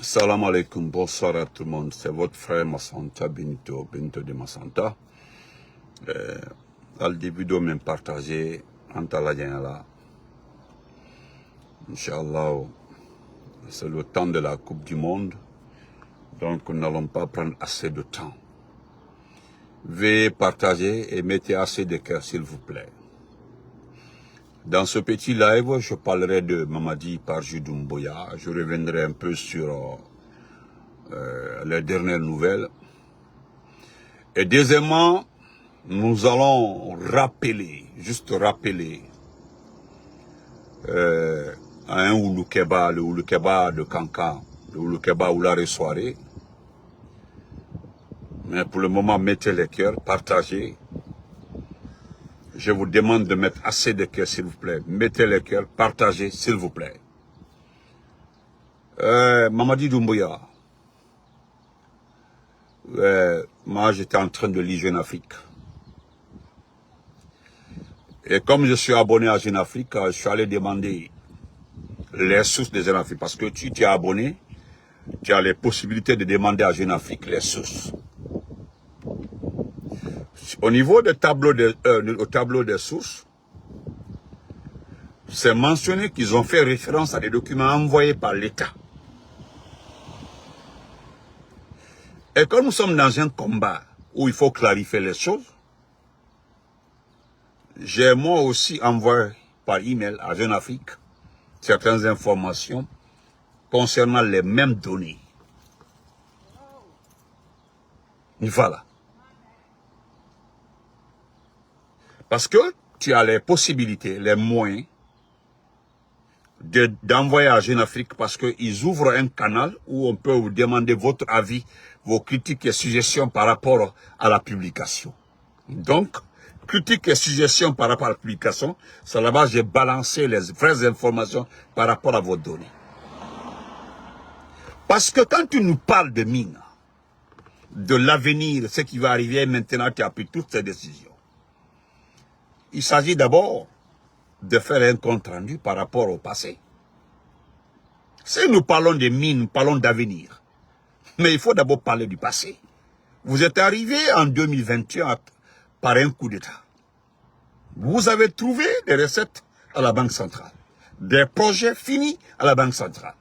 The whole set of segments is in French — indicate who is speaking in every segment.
Speaker 1: Salam alaikum, bonsoir à tout le monde. C'est votre frère Massanta Benito de Massanta. Al début de même partagé, Antaladjana, Inch'Allah, c'est le temps de la Coupe du Monde, donc nous n'allons pas prendre assez de temps. Veuillez partager et mettez assez de cœur, s'il vous plaît. Dans ce petit live, je parlerai de Mamadi Parjou Doumbouya. Je reviendrai un peu sur les dernières nouvelles. Et deuxièmement, nous allons rappeler, juste rappeler, à un Ouloukeba, le Ouloukeba de Kankan, le Ouloukeba Oulare Soirée. Mais pour le moment, mettez les cœurs, partagez. Je vous demande de mettre assez de cœurs, s'il vous plaît. Mettez les cœurs, partagez, s'il vous plaît. Mamadi Doumbouya. Moi, j'étais en train de lire Jeune Afrique. Et comme je suis abonné à Jeune Afrique, je suis allé demander les sources de Jeune Afrique. Parce que tu t'es abonné, tu as les possibilités de demander à Jeune Afrique les sources. Au niveau du tableau des sources, c'est mentionné qu'ils ont fait référence à des documents envoyés par l'État. Et comme nous sommes dans un combat où il faut clarifier les choses, j'ai moi aussi envoyé par email à Jeune Afrique certaines informations concernant les mêmes données. Voilà. Parce que tu as les possibilités, les moyens d'envoyer à Jeune Afrique parce qu'ils ouvrent un canal où on peut vous demander votre avis, vos critiques et suggestions par rapport à la publication. Donc, critiques et suggestions par rapport à la publication, c'est là-bas j'ai balancé les vraies informations par rapport à vos données. Parce que quand tu nous parles de mines, de l'avenir, ce qui va arriver maintenant, tu as pris toutes ces décisions. Il s'agit d'abord de faire un compte rendu par rapport au passé. Si nous parlons de mines, nous parlons d'avenir. Mais il faut d'abord parler du passé. Vous êtes arrivé en 2021 par un coup d'État. Vous avez trouvé des recettes à la Banque centrale. Des projets finis à la Banque centrale.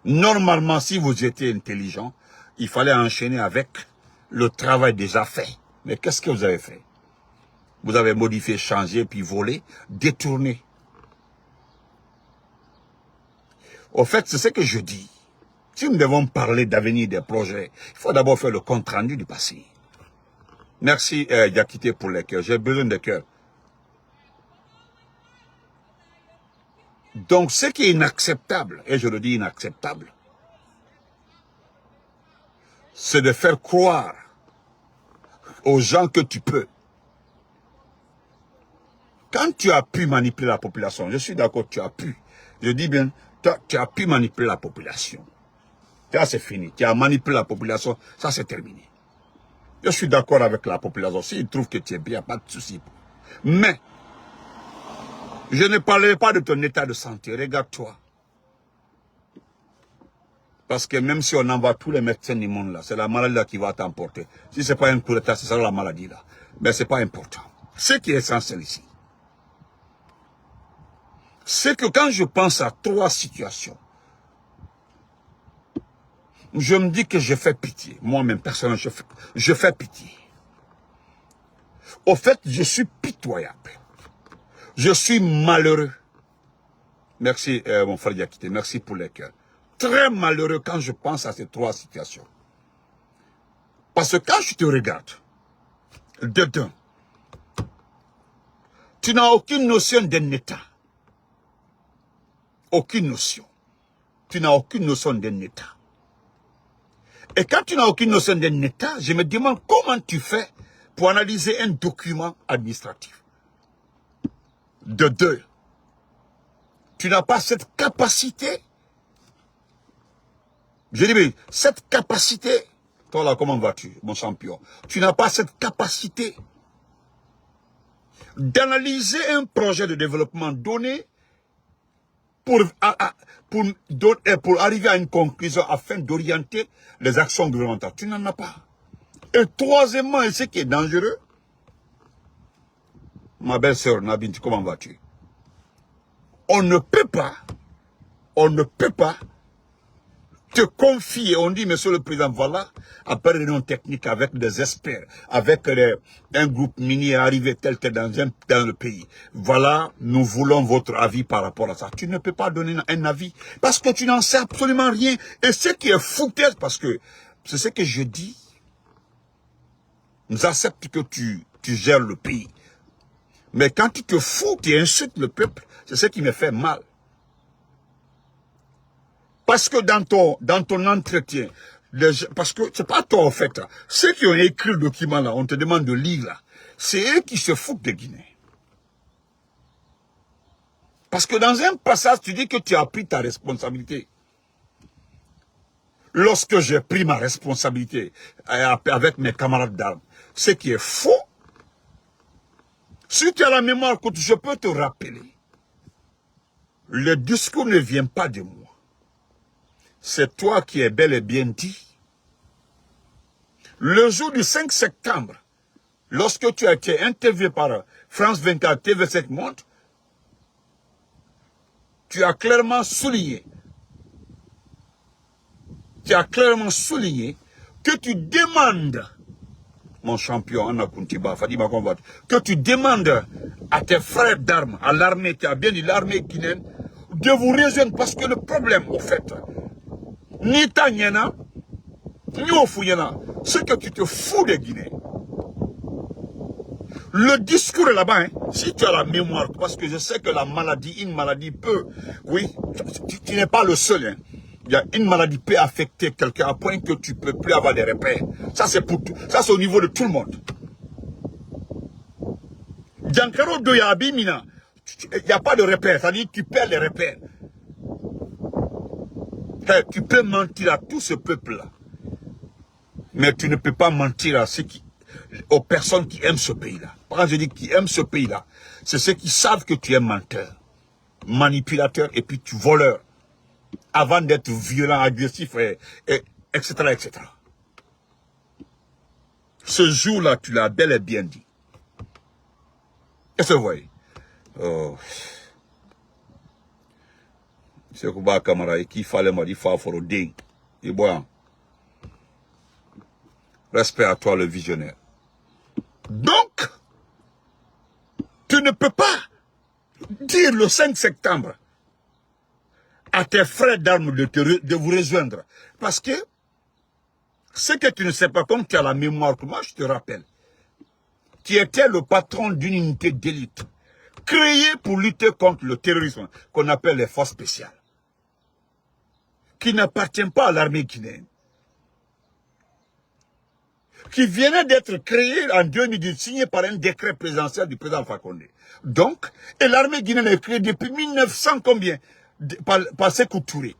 Speaker 1: Normalement, si vous étiez intelligent, il fallait enchaîner avec le travail déjà fait. Mais qu'est-ce que vous avez fait? Vous avez modifié, changé, puis volé, détourné. Au fait, c'est ce que je dis. Si nous devons parler d'avenir des projets, il faut d'abord faire le compte rendu du passé. Merci, Yakité, pour les cœurs. J'ai besoin de cœurs. Donc, ce qui est inacceptable, et je le dis inacceptable, c'est de faire croire aux gens que tu peux. Quand tu as pu manipuler la population, je suis d'accord, tu as pu. Je dis bien, tu as pu manipuler la population. Ça, c'est fini. Tu as manipulé la population, ça, c'est terminé. Je suis d'accord avec la population. S'ils trouvent que tu es bien, pas de souci. Mais, je ne parlerai pas de ton état de santé. Regarde-toi. Parce que même si on envoie tous les médecins du monde là, c'est la maladie là qui va t'emporter. Si ce n'est pas un coup d'état, c'est ça la maladie là. Mais ce n'est pas important. Ce qui est essentiel ici, c'est que quand je pense à trois situations, je me dis que je fais pitié. Moi-même, personnellement, je fais pitié. Au fait, je suis pitoyable. Je suis malheureux. Merci, mon frère Yakité. Merci pour les cœurs. Très malheureux quand je pense à ces trois situations. Parce que quand je te regarde, dedans, tu n'as aucune notion d'un état. Aucune notion. Tu n'as aucune notion d'un état. Et quand tu n'as aucune notion d'un état, je me demande comment tu fais pour analyser un document administratif. De deux, tu n'as pas cette capacité. Je dis, mais cette capacité, toi là, comment vas-tu, mon champion? Tu n'as pas cette capacité d'analyser un projet de développement donné pour, pour arriver à une conclusion afin d'orienter les actions gouvernementales. Tu n'en as pas. Et troisièmement, et ce qui est dangereux, ma belle-sœur Nabine, comment vas-tu? On ne peut pas te confier, on dit, monsieur le président, voilà, après réunion technique avec des experts, avec un groupe minier arrivé tel que dans le pays. Voilà, nous voulons votre avis par rapport à ça. Tu ne peux pas donner un avis parce que tu n'en sais absolument rien. Et ce qui est foutaise, parce que c'est ce que je dis, nous acceptons que tu gères le pays. Mais quand tu te fous, tu insultes le peuple, c'est ce qui me fait mal. Parce que dans ton entretien, parce que c'est pas toi en fait, ceux qui ont écrit le document là, on te demande de lire là, c'est eux qui se foutent de Guinée. Parce que dans un passage, tu dis que tu as pris ta responsabilité. Lorsque j'ai pris ma responsabilité avec mes camarades d'armes, ce qui est faux, si tu as la mémoire, je peux te rappeler, le discours ne vient pas de moi. C'est toi qui es bel et bien dit. Le jour du 5 septembre, lorsque tu as été interviewé par France 24, TV5 Monde, tu as clairement souligné que tu demandes, mon champion, Anna Kuntiba, Fadima Kombat, que tu demandes à tes frères d'armes, à l'armée, tu as bien dit l'armée guinéenne, de vous rejoindre parce que le problème, au fait, ni Tanyana, ni Ofouyana, c'est que tu te fous des Guinéens. Le discours est là-bas, hein, si tu as la mémoire, parce que je sais que la maladie, une maladie peut, oui, tu n'es pas le seul, hein. Il y a une maladie peut affecter quelqu'un à point que tu ne peux plus avoir des repères. Ça, c'est pour tout. Ça, c'est au niveau de tout le monde. Diankaro Doyabi Mina, il n'y a pas de repères. C'est-à-dire que tu perds les repères. Hey, tu peux mentir à tout ce peuple-là. Mais tu ne peux pas mentir à aux personnes qui aiment ce pays-là. Quand je dis qui aiment ce pays-là, c'est ceux qui savent que tu es menteur, manipulateur et puis tu voleur. Avant d'être violent, agressif, etc., etc. Ce jour-là, tu l'as bel et bien dit. Est-ce que vous voyez? Oh. C'est que bah, camarade, qu'il fallait me dire, il ding. Et bon. Respect à toi, le visionnaire. Donc, tu ne peux pas dire le 5 septembre à tes frères d'armes de vous rejoindre. Parce que, ce que tu ne sais pas, comme tu as la mémoire, que moi je te rappelle, tu étais le patron d'une unité d'élite, créée pour lutter contre le terrorisme, qu'on appelle les forces spéciales, qui n'appartient pas à l'armée guinéenne, qui venait d'être créée en 2010, signée par un décret présidentiel du président Fakonde. Donc, et l'armée guinéenne est créée depuis 1900 combien par Sékou Touré.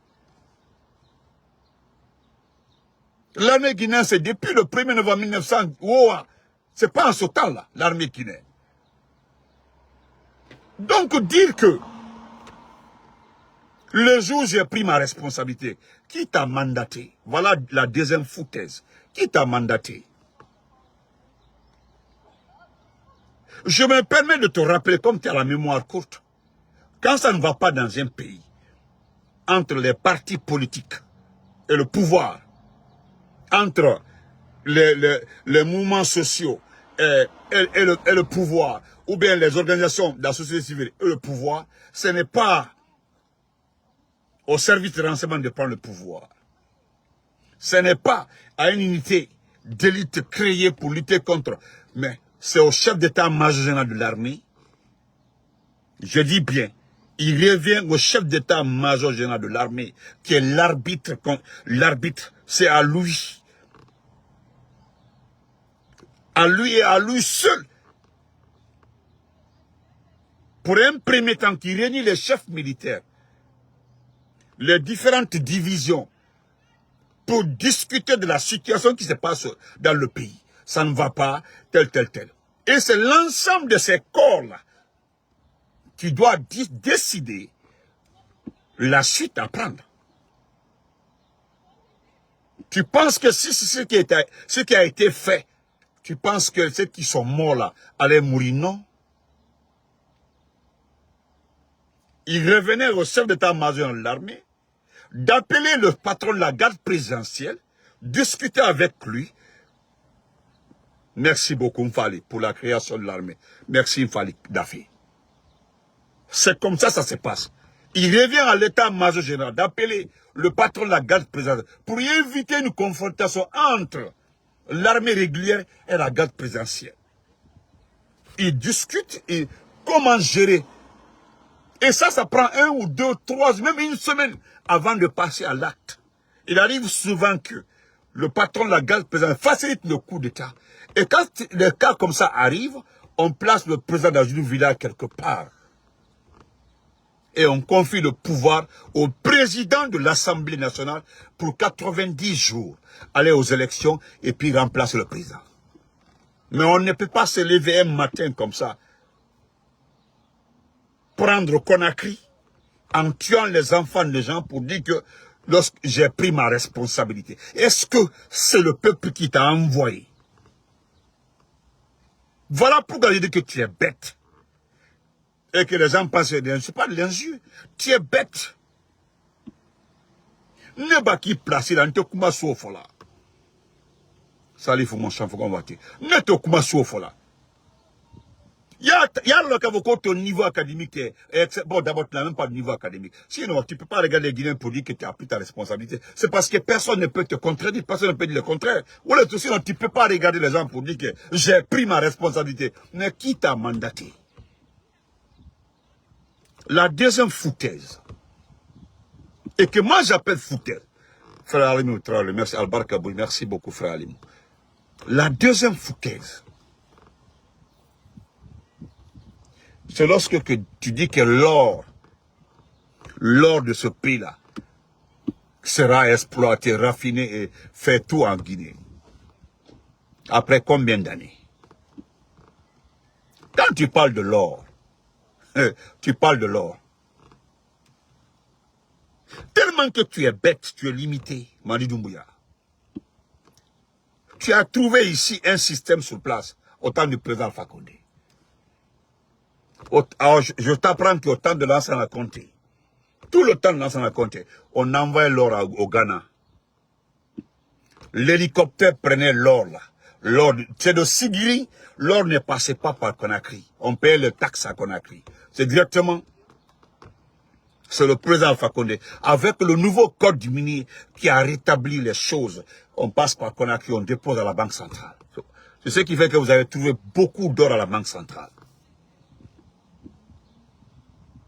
Speaker 1: L'armée guinéenne, c'est depuis le 1er novembre 1900. Oh, c'est pas en ce temps-là, l'armée guinéenne. Donc, dire que le jour où j'ai pris ma responsabilité, qui t'a mandaté? Voilà la deuxième foutaise. Qui t'a mandaté? Je me permets de te rappeler, comme tu as la mémoire courte, quand ça ne va pas dans un pays, entre les partis politiques et le pouvoir, entre les mouvements sociaux et le pouvoir, ou bien les organisations de la société civile et le pouvoir, ce n'est pas au service de renseignement de prendre le pouvoir. Ce n'est pas à une unité d'élite créée pour lutter contre, mais c'est au chef d'état-major général de l'armée. Je dis bien, il revient au chef d'état-major général de l'armée, qui est l'arbitre. L'arbitre, c'est à lui. À lui et à lui seul. Pour un premier temps qui réunit les chefs militaires, les différentes divisions, pour discuter de la situation qui se passe dans le pays. Ça ne va pas, tel. Et c'est l'ensemble de ces corps-là qui doit décider la suite à prendre. Tu penses que si ce qui a été fait, tu penses que ceux qui sont morts là allaient mourir? Non. Il revenait au chef d'état-major de l'armée d'appeler le patron de la garde présidentielle, discuter avec lui. Merci beaucoup, Mfali, pour la création de l'armée. Merci, Mfali Daffé. C'est comme ça se passe. Il revient à l'état-major général d'appeler le patron de la garde présidentielle pour éviter une confrontation entre l'armée régulière et la garde présidentielle. Ils discutent et comment gérer. Et ça prend 1 ou 2, 3, même une semaine avant de passer à l'acte. Il arrive souvent que le patron de la garde présidentielle facilite le coup d'État. Et quand les cas comme ça arrivent, on place le président dans une villa quelque part. Et on confie le pouvoir au président de l'Assemblée nationale pour 90 jours. Aller aux élections et puis remplacer le président. Mais on ne peut pas se lever un matin comme ça, prendre Conakry, en tuant les enfants des gens pour dire que lorsque j'ai pris ma responsabilité. Est-ce que c'est le peuple qui t'a envoyé? Voilà pourquoi je dis que tu es bête. Et que les gens pensent que ce n'est pas de l'injure. Tu es bête. Ne pas qui placer dans te kuma sauf là. Salut, mon champ, faut qu'on va te. Ne te kuma sauf là. Il y a le cas où ton niveau académique est, bon, d'abord, tu n'as même pas de niveau académique. Sinon, tu ne peux pas regarder les Guinéens pour dire que tu as pris ta responsabilité. C'est parce que personne ne peut te contredire, personne ne peut dire le contraire. Ou là, sinon, tu ne peux pas regarder les gens pour dire que j'ai pris ma responsabilité. Mais qui t'a mandaté? La deuxième foutaise, et que moi j'appelle foutaise, frère Alimou, merci Albar Kaboui, merci beaucoup frère Alimou. La deuxième foutaise, c'est lorsque tu dis que l'or de ce pays-là sera exploité, raffiné et fait tout en Guinée. Après combien d'années? Quand tu parles de l'or, tu parles de l'or. Tellement que tu es bête, tu es limité, Madi Doumbouya. Tu as trouvé ici un système sur place, au temps du président Fakonde. Alors, je t'apprends qu'au temps de l'ancien Comté, tout le temps de l'ancien Comté, on envoyait l'or au Ghana. L'hélicoptère prenait l'or là. L'or, c'est de Sigiri, l'or ne passait pas par Conakry. On payait le taxe à Conakry. C'est directement, c'est le président Fakonde. Avec le nouveau code du minier qui a rétabli les choses, on passe par Conakry, on dépose à la Banque centrale. C'est ce qui fait que vous avez trouvé beaucoup d'or à la Banque centrale.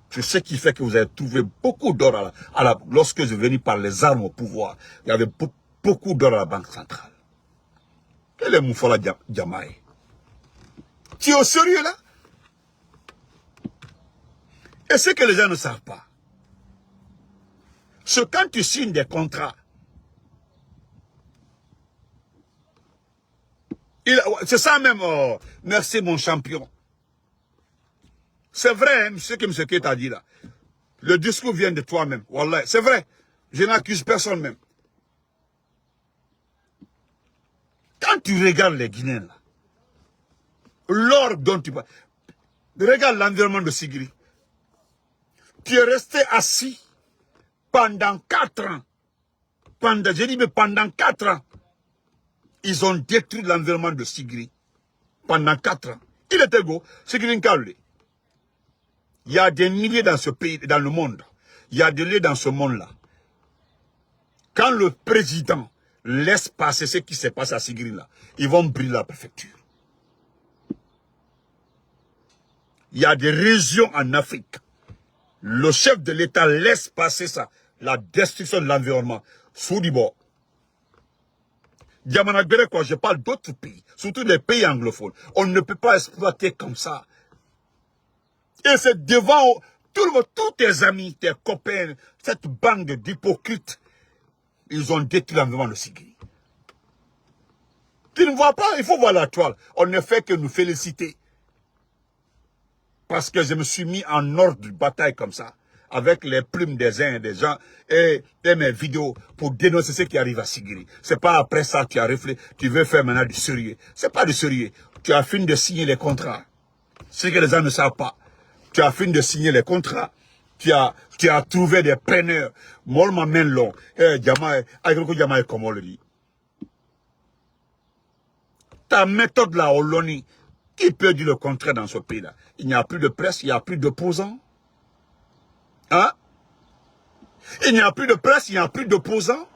Speaker 1: C'est ce qui fait que vous avez trouvé beaucoup d'or lorsque je venais par les armes au pouvoir. Il y avait beaucoup d'or à la Banque centrale. Quel est Moufola Diamae? Tu es au sérieux là? Et ce que les gens ne savent pas, c'est quand tu signes des contrats, c'est ça même, oh, merci mon champion. C'est vrai, hein, ce que M. Keta a dit là. Le discours vient de toi-même. Wallah, c'est vrai. Je n'accuse personne même. Quand tu regardes les Guinéens là, l'or dont tu parles, regarde l'environnement de Sigiri. Tu es resté assis pendant 4 ans. Pendant 4 ans, ils ont détruit l'environnement de Sigiri. Pendant 4 ans. Il était beau, Sigiri Nkaoulé. Il y a des milliers dans ce pays, dans le monde. Il y a des lieux dans ce monde-là. Quand le président laisse passer ce qui s'est passé à Sigiri là, ils vont brûler la préfecture. Il y a des régions en Afrique. Le chef de l'État laisse passer ça, la destruction de l'environnement. Soudibo. Diamanagbere, quand je parle d'autres pays, surtout les pays anglophones, on ne peut pas exploiter comme ça. Et c'est devant tous tes amis, tes copains, cette bande d'hypocrites, ils ont détruit l'environnement de Sigiri. Tu ne vois pas, il faut voir la toile. On ne fait que nous féliciter. Parce que je me suis mis en ordre de bataille comme ça, avec les plumes des uns et des gens et mes vidéos pour dénoncer ce qui arrive à Sigiri. C'est pas après ça que tu as réfléchi, tu veux faire maintenant du sérieux. C'est pas du sérieux. Tu as fini de signer les contrats. Ce que les gens ne savent pas. Tu as fini de signer les contrats. Tu as trouvé des preneurs. Moi, ma main long. Comme on le dit. Ta méthode là, Oloni, qui peut dire le contraire dans ce pays-là? Il n'y a plus de presse, il n'y a plus d'opposants. Hein? Il n'y a plus de presse, il n'y a plus d'opposants.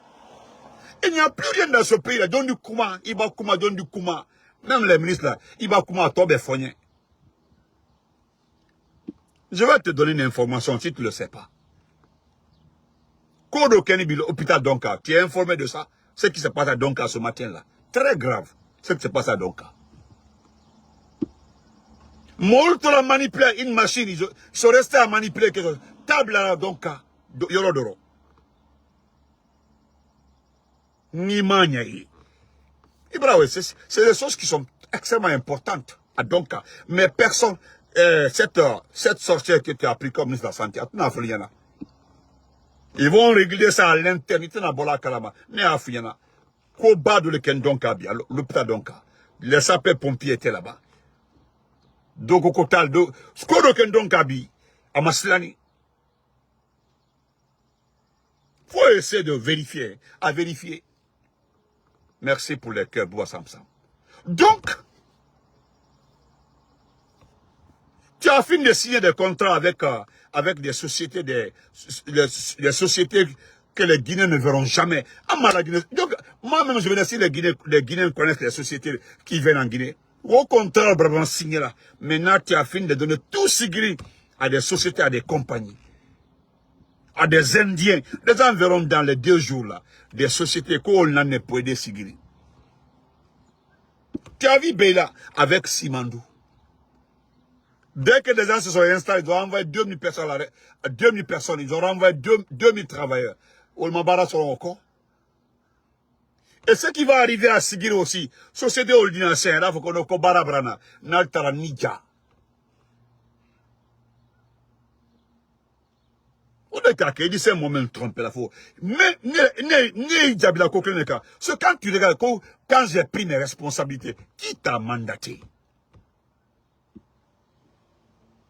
Speaker 1: Il n'y a plus rien dans ce pays-là. Donne du Kouma, Iba Kouma, donne du Kouma. Même les ministres là, Iba Kouma, Tobe Fonyen. Je vais te donner une information si tu ne le sais pas. Kodo Kenibil, hôpital Donka, tu es informé de ça? Ce qui se passe à Donka ce matin-là. Très grave, ce qui se passe à Donka. Molto la manipulé une machine, ils sont restés à manipuler quelque chose. Table à Donka, Yorodoro. Ni maniaï. C'est des choses qui sont extrêmement importantes à Donka. Mais personne, cette sorcière que tu as pris comme ministre de la Santé, ils vont régler ça à l'interne. Ils vont bola kalama. Ne afiyana. Ko bado le ken Donka bi, l'hôpital Donka. Les sapeurs-pompiers étaient là-bas. Doko kotal do. Skodo ken Donka bi, à Maslani. Faut essayer de vérifier, à vérifier. Merci pour les cœurs, Boua Samsam. Donc, tu as fini de signer des contrats avec des sociétés, des sociétés que les Guinéens ne verront jamais. Donc, moi-même, je vais dire les Guinéens connaissent les sociétés qui viennent en Guinée. Au contraire, bravo, signé là. Maintenant, tu as fini de donner tout Sigiri à des sociétés, à des compagnies, à des Indiens. Les gens verront dans les 2 jours là, des sociétés qu'on en est pour aider Sigiri. Tu as vu Bela avec Simandou. Dès que les gens se sont installés, ils ont envoyé 2000 personnes, 2000 personnes, ils ont renvoyé 2000 travailleurs. Olmabara seront encore. Et ce qui va arriver à Sigiri aussi, société ordinaire, là, il faut qu'on ait Barabrana, Naltara Nidja. On est qu'à qu'il dit c'est un moment trompé la fois. Mais, c'est quand tu regardes, quand j'ai pris mes responsabilités, qui t'a mandaté?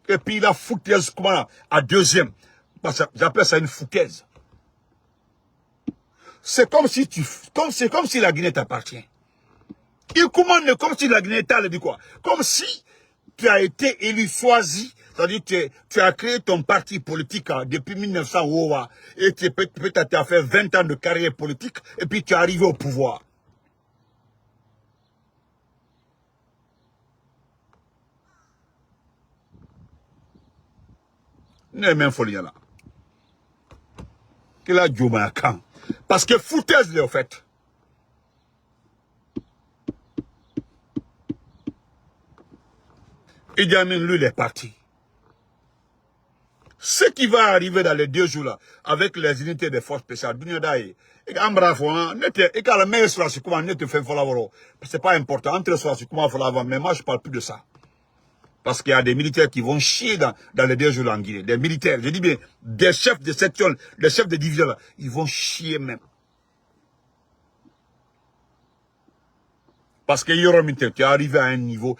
Speaker 1: Et puis la foutaise, comment, à deuxième, parce que j'appelle ça une foutaise. C'est comme si la Guinée t'appartient. Il commande comme si la Guinée t'allait dit quoi? Comme si tu as été élu, choisi, c'est-à-dire tu as créé ton parti politique depuis 1900 Owa, et peut-être tu as fait 20 ans de carrière politique, et puis tu es arrivé au pouvoir. Ne même folie là. Qu'il a dit quand? Parce que foutaise le fait. Idi Amin, lui, il est parti. Ce qui va arriver dans les 2 jours là, avec les unités de forces spéciales, c'est pas important. Mais moi, je ne parle plus de ça. Parce qu'il y a des militaires qui vont chier dans les 2 jours en Guinée. Des militaires, je dis bien, des chefs de section, des chefs de division, là, ils vont chier même. Parce que Yoromite, tu es arrivé à un niveau,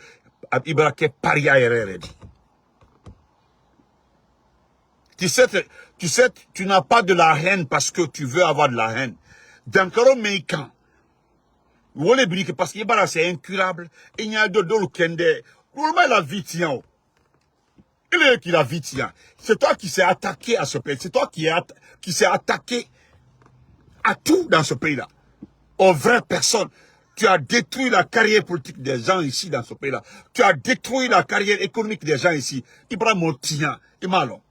Speaker 1: Ibrahim Paria RRD. Tu sais, tu n'as pas de la haine parce que tu veux avoir de la haine. Dans le Meïkan, parce que c'est incurable. Il y a d'autres kende. Il a vie tient. Il est qui la vie tient. C'est toi qui s'est attaqué à ce pays. C'est toi qui s'est attaqué à tout dans ce pays-là. Aux vraies personnes. Tu as détruit la carrière politique des gens ici dans ce pays-là. Tu as détruit la carrière économique des gens ici. Ibrahim Motian, Imalon.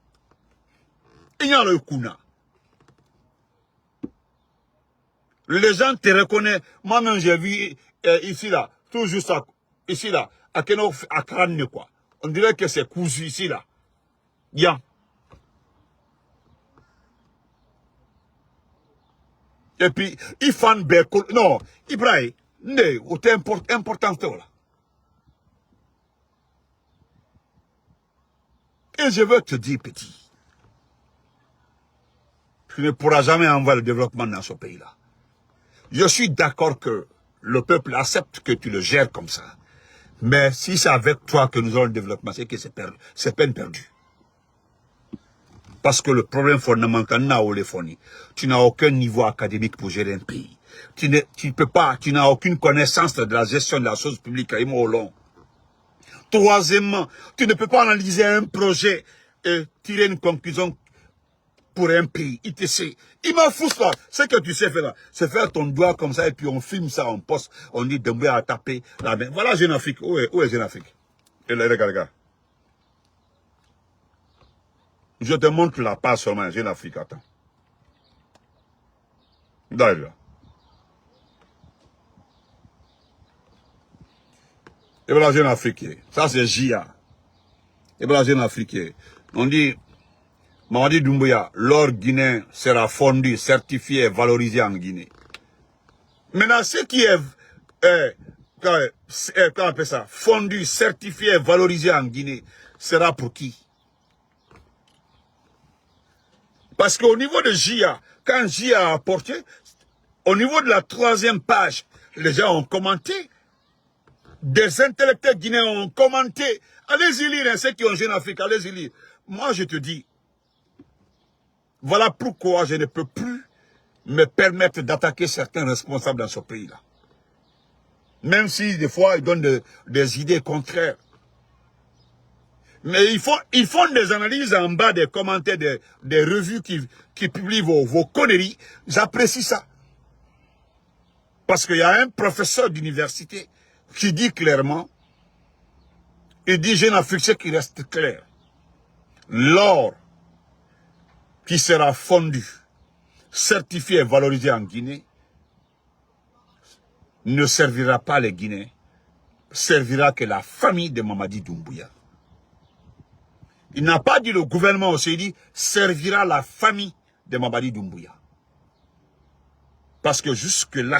Speaker 1: Il y a le Kuna. Les gens te reconnaissent. Moi-même, j'ai vu ici, là, tout juste ici, là, à Keno, à Krane, quoi. On dirait que c'est cousu ici, là. Bien. Et puis, Ifan Bekol, non, Ibrahim, ne, c'est important, là. Et je veux te dire, petit, tu ne pourras jamais envoyer le développement dans ce pays-là. Je suis d'accord que le peuple accepte que tu le gères comme ça. Mais si c'est avec toi que nous aurons le développement, c'est que c'est peine perdue. Parce que le problème fondamental n'a pas les tu n'as aucun niveau académique pour gérer un pays. Tu n'as aucune connaissance de la gestion de la chose publique à Imo. Troisièmement, tu ne peux pas analyser un projet et tirer une conclusion pour un pays, ITC. Il m'a foutu là. Ce que tu sais faire là, c'est faire ton doigt comme ça et puis on filme ça, on poste, on dit Doumbouya a tapé la main. Voilà Jeune Afrique. Où est Jeune Afrique? Et là, regarde. Je te montre la page seulement, Jeune Afrique, attends. D'ailleurs. Et voilà Jeune Afrique. Ça c'est JA. Et voilà Jeune Afrique. On dit Mamadi Doumbouya, l'or guinéen sera fondu, certifié et valorisé en Guinée. Maintenant, ce qui est, comment on appelle ça, fondu, certifié et valorisé en Guinée, sera pour qui? Parce qu'au niveau de JA, quand JA a apporté, au niveau de la 3e page, les gens ont commenté. Des intellectuels guinéens ont commenté. Allez-y lire, hein, ceux qui ont Jeune Afrique, allez-y lire. Moi, je te dis, voilà pourquoi je ne peux plus me permettre d'attaquer certains responsables dans ce pays-là. Même si des fois ils donnent des idées contraires. Mais ils font des analyses en bas des commentaires des revues qui publient vos conneries. J'apprécie ça. Parce qu'il y a un professeur d'université qui dit clairement, il dit Jeune Afrique, ce qui reste clair. L'or qui sera fondu, certifié et valorisé en Guinée, ne servira pas les Guinéens, servira que la famille de Mamadi Doumbouya. Il n'a pas dit le gouvernement aussi, il dit servira la famille de Mamadi Doumbouya. Parce que jusque-là,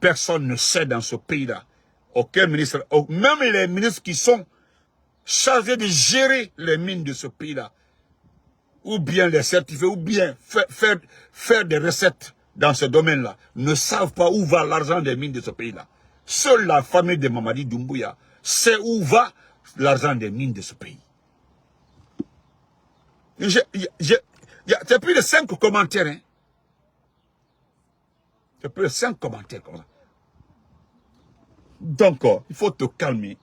Speaker 1: personne ne sait dans ce pays-là, aucun ministre, même les ministres qui sont chargés de gérer les mines de ce pays-là, ou bien les certifier, ou bien faire des recettes dans ce domaine-là, ne savent pas où va l'argent des mines de ce pays-là. Seule la famille de Mamadi Doumbouya sait où va l'argent des mines de ce pays. C'est plus de 5 commentaires. Hein. C'est plus de 5 commentaires comme ça. Donc, il faut te calmer.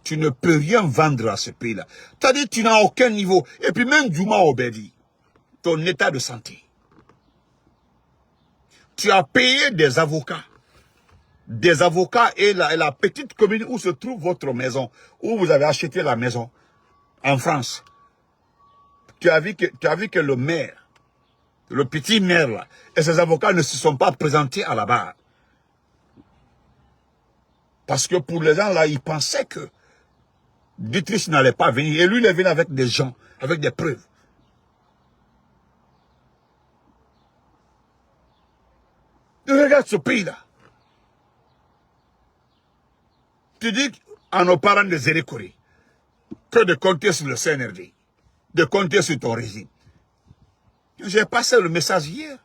Speaker 1: Tu ne peux rien vendre à ce pays-là. C'est-à-dire que tu n'as aucun niveau. Et puis même Djouma Obedi, ton état de santé. Tu as payé des avocats. Des avocats et la petite commune où se trouve votre maison, où vous avez acheté la maison, en France. Tu as vu que le maire, le petit maire là, et ses avocats ne se sont pas présentés à la barre. Parce que pour les gens là, ils pensaient que Dietrich n'allait pas venir. Et lui, il est venu avec des gens, avec des preuves. Regarde ce pays-là. Tu dis à nos parents de Zérékoré que de compter sur le CNRD, de compter sur ton régime. J'ai passé le message hier.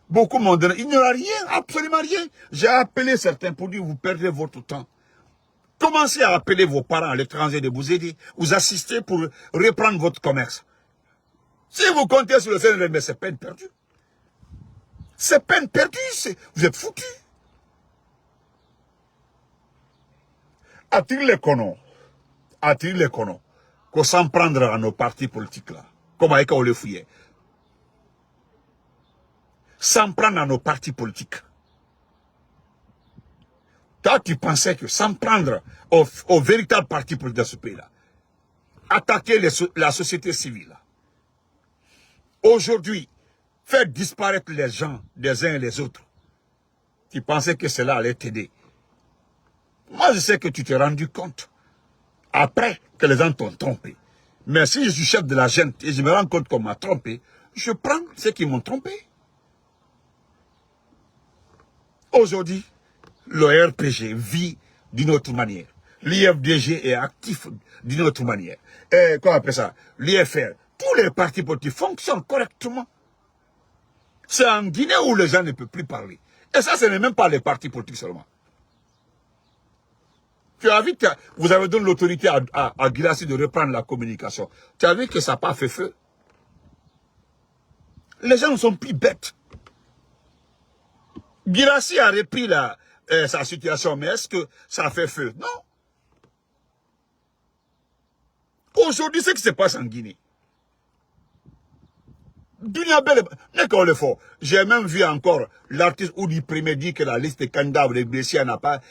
Speaker 1: Beaucoup m'ont donné. Il n'y aura rien, absolument rien. J'ai appelé certains pour dire vous perdez votre temps. Commencez à appeler vos parents à l'étranger de vous aider, vous assister pour reprendre votre commerce. Si vous comptez sur le CNRD, mais c'est peine perdue. C'est peine perdue, vous êtes foutus. Attire les colons, qu'on s'en prendra à nos partis politiques là, comme avec on les fouillait. S'en prendre à nos partis politiques. Toi, tu pensais que s'en prendre au véritable parti politique de ce pays-là, attaquer la société civile, aujourd'hui, faire disparaître les gens des uns et des autres, tu pensais que cela allait t'aider. Moi, je sais que tu t'es rendu compte, après que les gens t'ont trompé. Mais si je suis chef de la gente et je me rends compte qu'on m'a trompé, je prends ceux qui m'ont trompé. Aujourd'hui, le RPG vit d'une autre manière. L'IFDG est actif d'une autre manière. Comment on appelle ça? L'IFR, tous les partis politiques fonctionnent correctement. C'est en Guinée où les gens ne peuvent plus parler. Et ça, ce n'est même pas les partis politiques seulement. Tu as vu que vous avez donné l'autorité à Guirassy de reprendre la communication. Tu as vu que ça n'a pas fait feu. Les gens ne sont plus bêtes. Guirassy a repris sa situation, mais est-ce que ça a fait feu? Non. Aujourd'hui, ce qui se passe en Guinée. J'ai même vu encore l'artiste Oudi Premier dire que la liste des candidats de Bessia n'a pas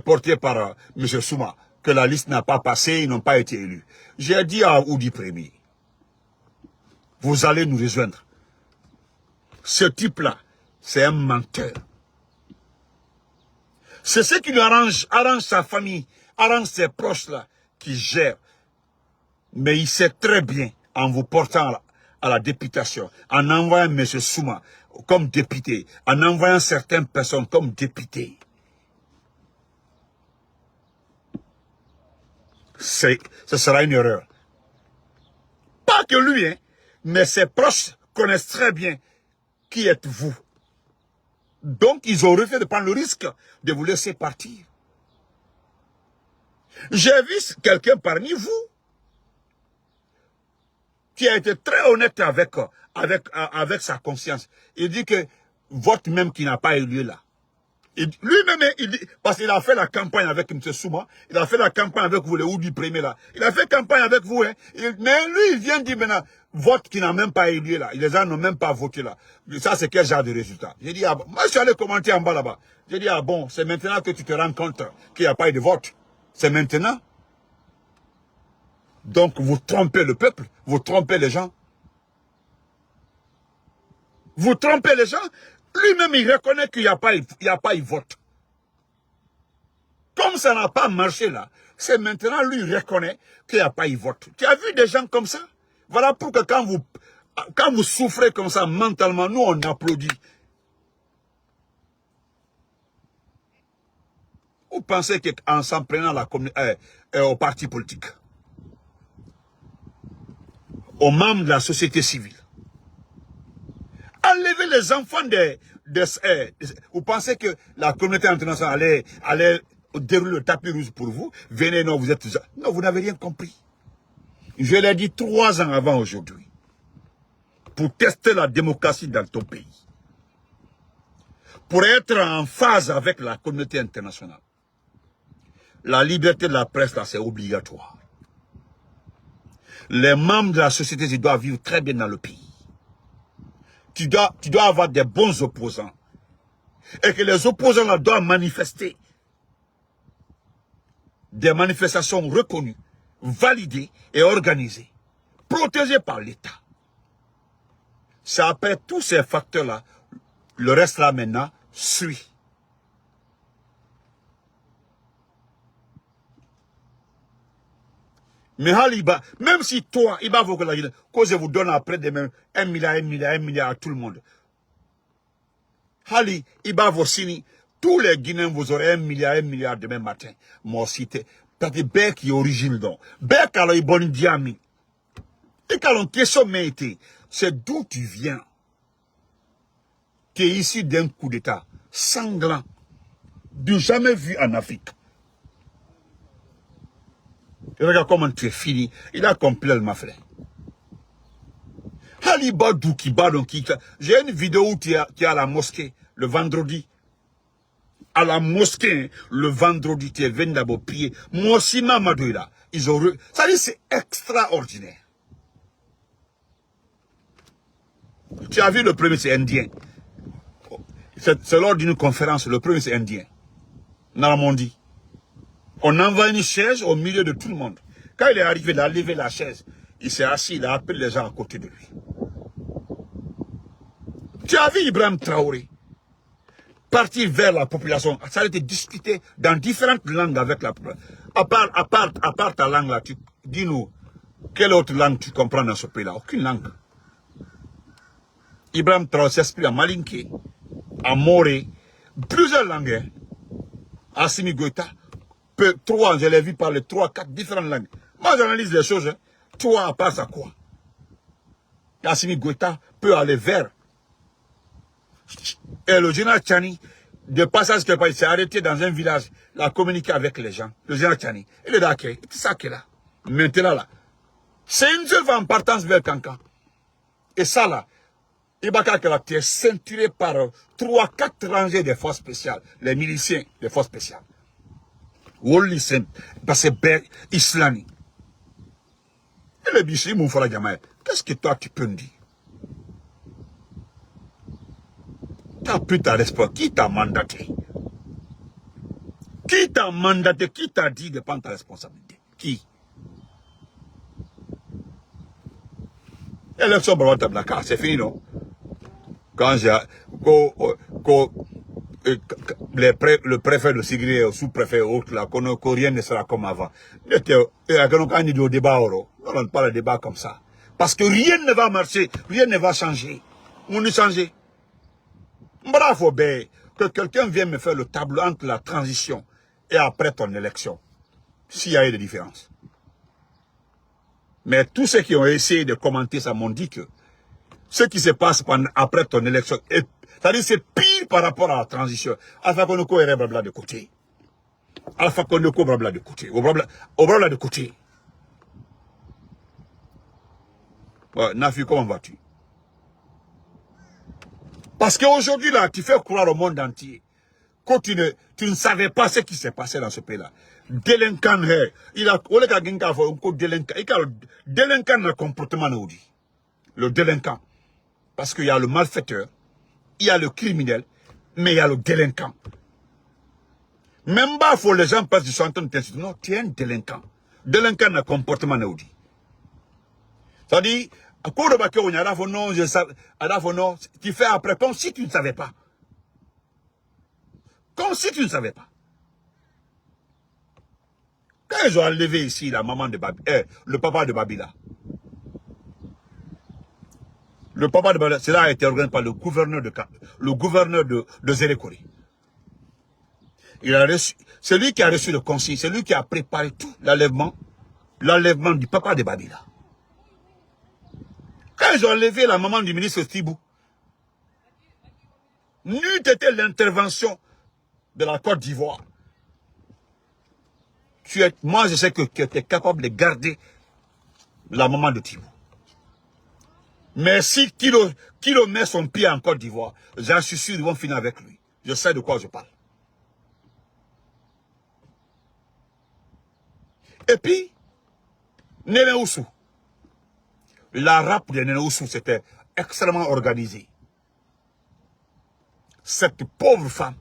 Speaker 1: portée par M. Souma, que la liste n'a pas passé, ils n'ont pas été élus. J'ai dit à Oudi Premier, vous allez nous rejoindre. Ce type-là, c'est un menteur. C'est ce qui lui arrange sa famille, arrange ses proches-là, qui gèrent. Mais il sait très bien, en vous portant à la députation, en envoyant M. Souma comme député, en envoyant certaines personnes comme députés. Ce sera une erreur. Pas que lui, hein, mais ses proches connaissent très bien qui êtes-vous. Donc, ils ont refusé de prendre le risque de vous laisser partir. J'ai vu quelqu'un parmi vous qui a été très honnête avec sa conscience. Il dit que vote même qui n'a pas eu lieu là. Lui-même, il dit, parce qu'il a fait la campagne avec M. Souma, il a fait la campagne avec vous, le Oudi Premier là. Il a fait campagne avec vous, hein. Mais lui, il vient dire maintenant, vote qui n'a même pas eu lieu là. Les gens n'ont même pas voté là. Ça, c'est quel genre de résultat? J'ai dit, ah bon. Moi, je suis allé commenter en bas là-bas. J'ai dit, ah bon, c'est maintenant que tu te rends compte qu'il n'y a pas eu de vote. C'est maintenant. Donc, vous trompez le peuple, vous trompez les gens. Vous trompez les gens. Lui-même, il reconnaît qu'il n'y a pas eu vote. Comme ça n'a pas marché là, c'est maintenant lui reconnaît qu'il n'y a pas eu vote. Tu as vu des gens comme ça? Voilà pourquoi quand vous souffrez comme ça mentalement, nous on applaudit. Vous pensez qu'en s'en prenant au parti politique, aux membres de la société civile, enlever les enfants vous pensez que la communauté internationale allait dérouler le tapis rouge pour vous? Venez, non, vous êtes... Non, vous n'avez rien compris. Je l'ai dit 3 ans avant aujourd'hui. Pour tester la démocratie dans ton pays. Pour être en phase avec la communauté internationale. La liberté de la presse, là, c'est obligatoire. Les membres de la société, ils doivent vivre très bien dans le pays. Tu dois avoir des bons opposants. Et que les opposants là doivent manifester. Des manifestations reconnues, validées et organisées. Protégées par l'État. C'est après tous ces facteurs-là, le reste là maintenant suit. Mais même si toi, il va vous dire que je vous donne après demain 1 milliard à tout le monde. Hali, il va vous signer. Tous les Guinéens, vous aurez 1 milliard demain matin. Moi, cité. Parce que Bec est origine donc. Bec a le bon diami. Et quand on question été, c'est d'où tu viens. Tu es ici d'un coup d'état sanglant. Du jamais vu en Afrique. Et regarde comment tu es fini. Il a complètement fait. Ali Badou qui j'ai une vidéo où tu es à la mosquée le vendredi. À la mosquée, le vendredi, tu es venu d'abord prier. Moi aussi, Mamadou là. Ils ont... Ça dit, c'est extraordinaire. Tu as vu le premier, c'est indien. C'est lors d'une conférence, le premier, c'est indien. Naramondi. On envoie une chaise au milieu de tout le monde. Quand il est arrivé, il a levé la chaise. Il s'est assis, il a appelé les gens à côté de lui. Tu as vu Ibrahim Traoré partir vers la population. Ça a été discuté dans différentes langues avec la population. À part ta langue là, dis-nous, quelle autre langue tu comprends dans ce pays-là? Aucune langue. Ibrahim Traoré s'exprime en malinké, en moré, plusieurs langues. Hein. Assimi Goïta, 3, je l'ai vu parler 3, 4 différentes langues. Moi, j'analyse les choses. Hein. 3, à part ça quoi? Assimi Goïta peut aller vers. Et le général Tchani, de passage qu'il s'est arrêté dans un village, il a communiqué avec les gens. Le général Tchani, il est là, c'est ça qu'il est là. Maintenant là, c'est une seule fois en partance vers Kankan. Et ça là, Ibaka Kalak est ceinturé par 3-4 rangées des forces spéciales, les miliciens des forces spéciales. Woli parce que c'est islamique. Et le bichi Moufala Jamaï, qu'est-ce que toi tu peux me dire? Tu as pris ta responsabilité. Qui t'a mandaté? Qui t'a mandaté? Qui t'a dit de prendre ta responsabilité? Qui? Élection Barwata Blaka, c'est fini, non? Quand j'ai. Le préfet de Sigré, le sous-préfet, autre là, qu'on rien ne sera comme avant. On au débat, on parle de débat comme ça. Parce que rien ne va marcher, rien ne va changer. On est changé. Bravo, ben, que quelqu'un vienne me faire le tableau entre la transition et après ton élection. S'il y a eu des différences. Mais tous ceux qui ont essayé de commenter ça m'ont dit que ce qui se passe après ton élection, c'est-à-dire c'est pire par rapport à la transition. Alpha Konoko est blabla de côté. Alpha Konoko blabla de côté. Au blabla de côté. Ouais, Nafi, comment vas-tu? Parce qu'aujourd'hui, là, tu fais croire au monde entier que tu ne savais pas ce qui s'est passé dans ce pays-là. Délinquant, il a délinquant dans le comportement aujourd'hui. Le délinquant. Parce qu'il y a le malfaiteur, il y a le criminel, mais il y a le délinquant. Même pas, faut les gens pensent qu'ils sont en train de t'insulter. Non, tu es un délinquant. Délinquant dans le comportement aujourd'hui. C'est-à-dire, à quoi de baquet, on y a non, je sais, non, tu fais après comme si tu ne savais pas. Comme si tu ne savais pas. Quand ils ont enlevé ici la maman de Babi, le papa de Babila. Le papa de Babila, cela a été organisé par le gouverneur de Zérekori. Il a reçu, c'est lui qui a reçu le conseil, c'est lui qui a préparé tout l'enlèvement du papa de Babila. Quand ils ont enlevé la maman du ministre Thibou, n'eût été l'intervention de la Côte d'Ivoire. Moi, je sais que tu es capable de garder la maman de Thibou. Mais si Kilo met son pied en Côte d'Ivoire, j'en suis sûr qu'ils vont finir avec lui. Je sais de quoi je parle. Et puis, Nene Oussou. La rap de Nene Oussou, c'était extrêmement organisé. Cette pauvre femme,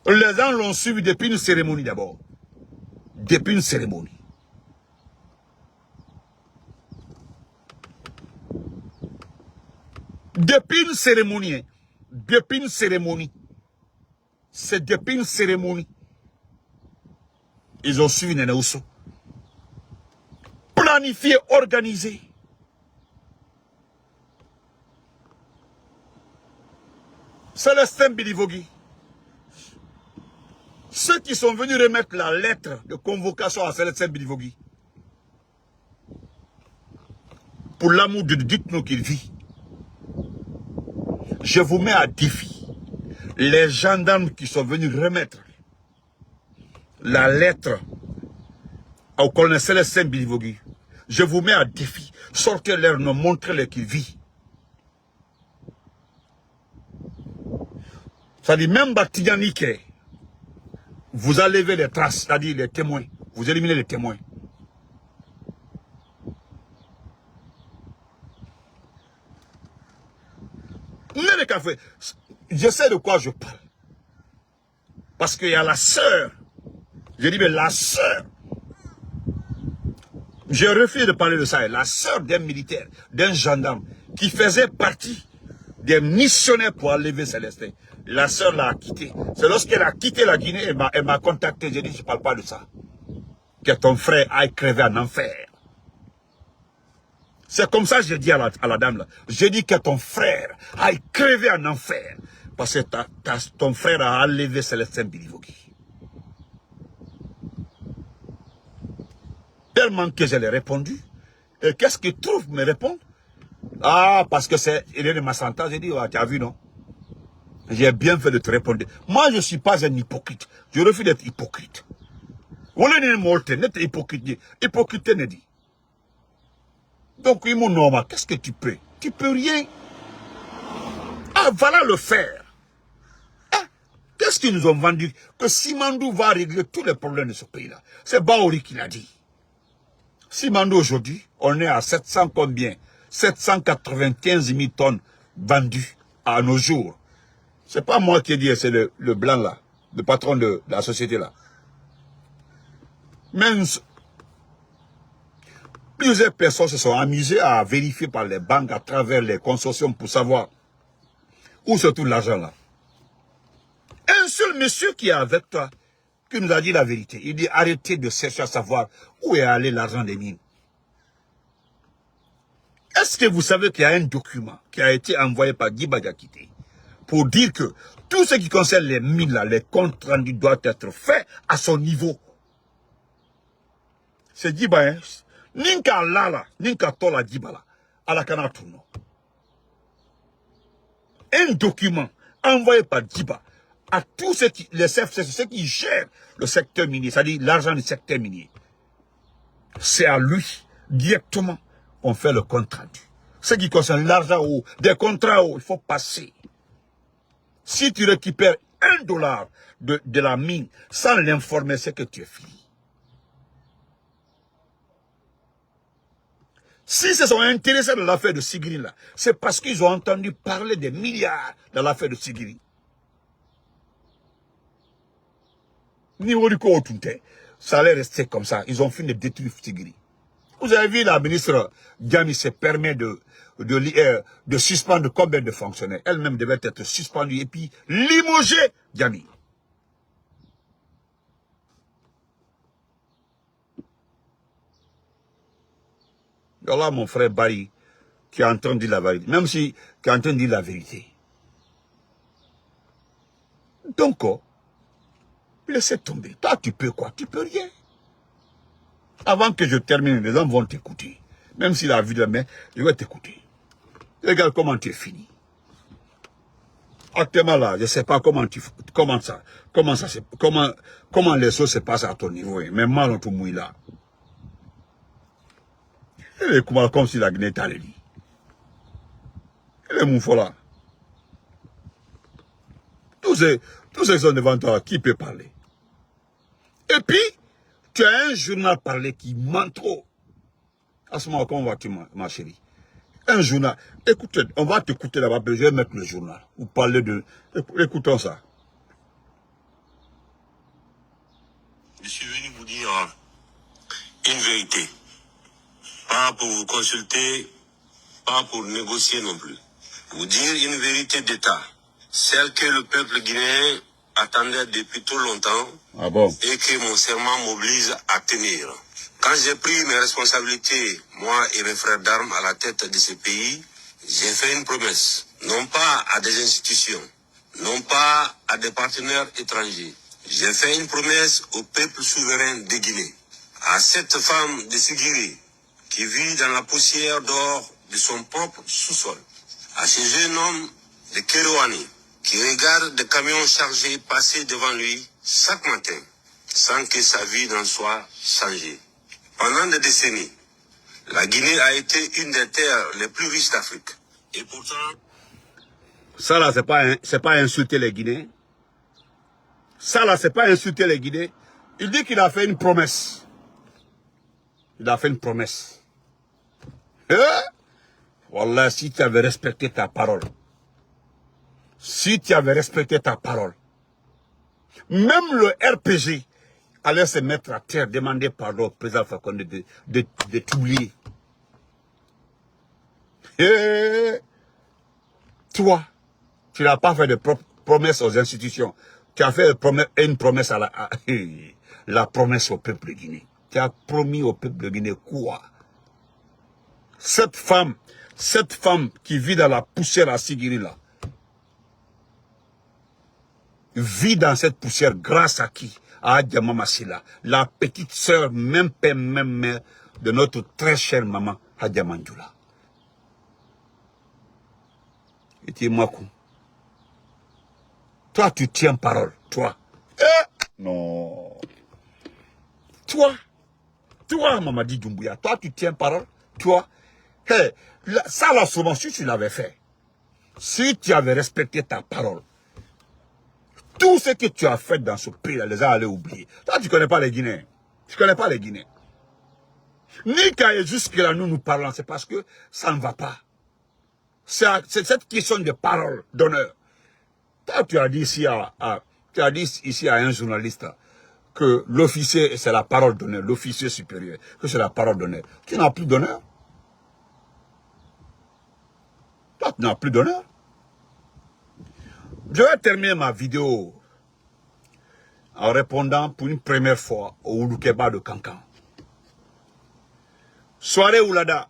Speaker 1: les gens l'ont suivi depuis une cérémonie d'abord. Depuis une cérémonie. Depuis une cérémonie. Depuis une cérémonie. C'est depuis une cérémonie. Ils ont suivi Nene Oussou. Planifié, organisé. Célestin Bilivogui. Ceux qui sont venus remettre la lettre de convocation à Célestin Bilivogui. Pour l'amour de Dieu, dites-nous qu'il vit. Je vous mets à défi. Les gendarmes qui sont venus remettre la lettre au colonel Célestin Bilivogui. Je vous mets à défi. Sortez leur nom, montrez-leur qu'il vit. C'est-à-dire, même Batiganike, vous enlevez les traces, c'est-à-dire les témoins. Vous éliminez les témoins. Je sais de quoi je parle. Parce qu'il y a la sœur. Je dis, mais la sœur. Je refuse de parler de ça. La sœur d'un militaire, d'un gendarme, qui faisait partie des missionnaires pour enlever Célestin. La sœur l'a quitté. C'est lorsqu'elle a quitté la Guinée, elle m'a contacté. J'ai dit, je ne parle pas de ça. Que ton frère aille crever en enfer. C'est comme ça que j'ai dit à la dame là. J'ai dit que ton frère aille crever en enfer. Parce que ton frère a enlevé Célestin Bilivogui. Tellement que je l'ai répondu. Et qu'est-ce qu'il trouve me répondre? Ah, parce que c'est Hélène Massanta. J'ai dit, ah, tu as vu, non? J'ai bien fait de te répondre. Moi, je ne suis pas un hypocrite. Je refuse d'être hypocrite. On est hypocrite. Hypocrite ne dit. Donc, il m'a normal. Qu'est-ce que tu peux? Tu peux rien. Ah, voilà le faire. Ah, qu'est-ce qu'ils nous ont vendu? Que Simandou va régler tous les problèmes de ce pays-là. C'est Baori qui l'a dit. Simandou, aujourd'hui, on est à 700 combien? 795 000 tonnes vendues à nos jours. C'est pas moi qui ai dit, c'est le blanc là, le patron de la société là. Même plusieurs personnes se sont amusées à vérifier par les banques à travers les consortiums pour savoir où se trouve l'argent là. Un seul monsieur qui est avec toi, qui nous a dit la vérité. Il dit arrêtez de chercher à savoir où est allé l'argent des mines. Est-ce que vous savez qu'il y a un document qui a été envoyé par Djiba Diakité pour dire que tout ce qui concerne les mines là, les comptes rendus doivent être faits à son niveau. C'est Djiba, hein. Ninka Lala, Ninka Tola Djiba là, à la Kanatuno. Un document envoyé par Djiba à tous ceux qui, les CFC, ceux qui gèrent le secteur minier, c'est-à-dire l'argent du secteur minier. C'est à lui, directement, qu'on fait le compte rendu. Ce qui concerne l'argent des contrats il faut passer. Si tu récupères $1 de la mine sans l'informer, c'est que tu es fini. Si ils se sont intéressés dans l'affaire de Sigiri là, c'est parce qu'ils ont entendu parler des milliards dans l'affaire de Sigiri. Niveau du coup, ça allait rester comme ça. Ils ont fini de détruire Sigiri. Vous avez vu la ministre Diami se permet de suspendre combien de fonctionnaires? Elle-même devait être suspendue et puis limogée, Diami. Voilà mon frère Barry qui est en train de dire la vérité. Même si qui est en train de dire la vérité. Donc, laissez tomber. Toi, tu peux quoi? Tu peux rien. Avant que je termine, les gens vont t'écouter. Même si la vie de main, je vais t'écouter. Regarde comment tu es fini. Actuellement là, je ne sais pas comment les choses se passent à ton niveau. Mais mal on te mouille là. Et comme si la Guinée t'allait dit. Et les moufos là. Tous ceux qui sont devant toi, qui peut parler? Et puis, tu as un journal parlé qui ment trop. À ce moment, comment vas-tu, ma chérie? Un journal. Écoutez, on va t'écouter là-bas, je vais mettre le journal. Vous parlez de... Écoutons ça.
Speaker 2: Je suis venu vous dire une vérité. Pas pour vous consulter, pas pour négocier non plus. Vous dire une vérité d'État. Celle que le peuple guinéen attendait depuis trop longtemps.
Speaker 1: Ah bon?
Speaker 2: Et que mon serment m'oblige à tenir. Quand j'ai pris mes responsabilités, moi et mes frères d'armes à la tête de ce pays, j'ai fait une promesse. Non pas à des institutions, non pas à des partenaires étrangers. J'ai fait une promesse au peuple souverain de Guinée. À cette femme de Sigiri, qui vit dans la poussière d'or de son propre sous-sol. À ce jeune homme de Kerouani, qui regarde des camions chargés passer devant lui chaque matin, sans que sa vie n'en soit changée. Pendant des décennies, la Guinée a été une des terres les plus riches d'Afrique. Et pourtant...
Speaker 1: Ça là, c'est pas insulter les Guinéens. Ça là, c'est pas insulter les Guinéens. Il dit qu'il a fait une promesse. Il a fait une promesse. Wallah, si tu avais respecté ta parole. Si tu avais respecté ta parole. Même le RPG allait se mettre à terre, demander pardon au président Fakonde de t'oublier. Toi, tu n'as pas fait de promesse aux institutions. Tu as fait une promesse à la promesse au peuple guinéen. Tu as promis au peuple guinéen quoi? Cette femme qui vit dans la poussière à Sigiri là, vit dans cette poussière grâce à qui? À Adjama Massila, la petite sœur, même père, même mère de notre très chère maman, Hadja Manjula. Et tu es Makou. Toi, tu tiens parole. Toi. Non. Toi, Mamadi Doumbouya, toi, tu tiens parole. Toi. Hey, ça, là, souvent, si tu l'avais fait, si tu avais respecté ta parole, tout ce que tu as fait dans ce pays, les gens allaient oublier. Toi, tu ne connais pas les Guinéens. Tu ne connais pas les Guinéens. Ni quand jusque-là, nous parlons, c'est parce que ça ne va pas. C'est cette question de parole, d'honneur. Toi, tu as dit ici à un journaliste que l'officier, c'est la parole d'honneur, l'officier supérieur, que c'est la parole d'honneur. Tu n'as plus d'honneur. Toi, tu n'as plus d'honneur. Je vais terminer ma vidéo en répondant pour une première fois au Oulukeba de Kankan. Soirée Oulada.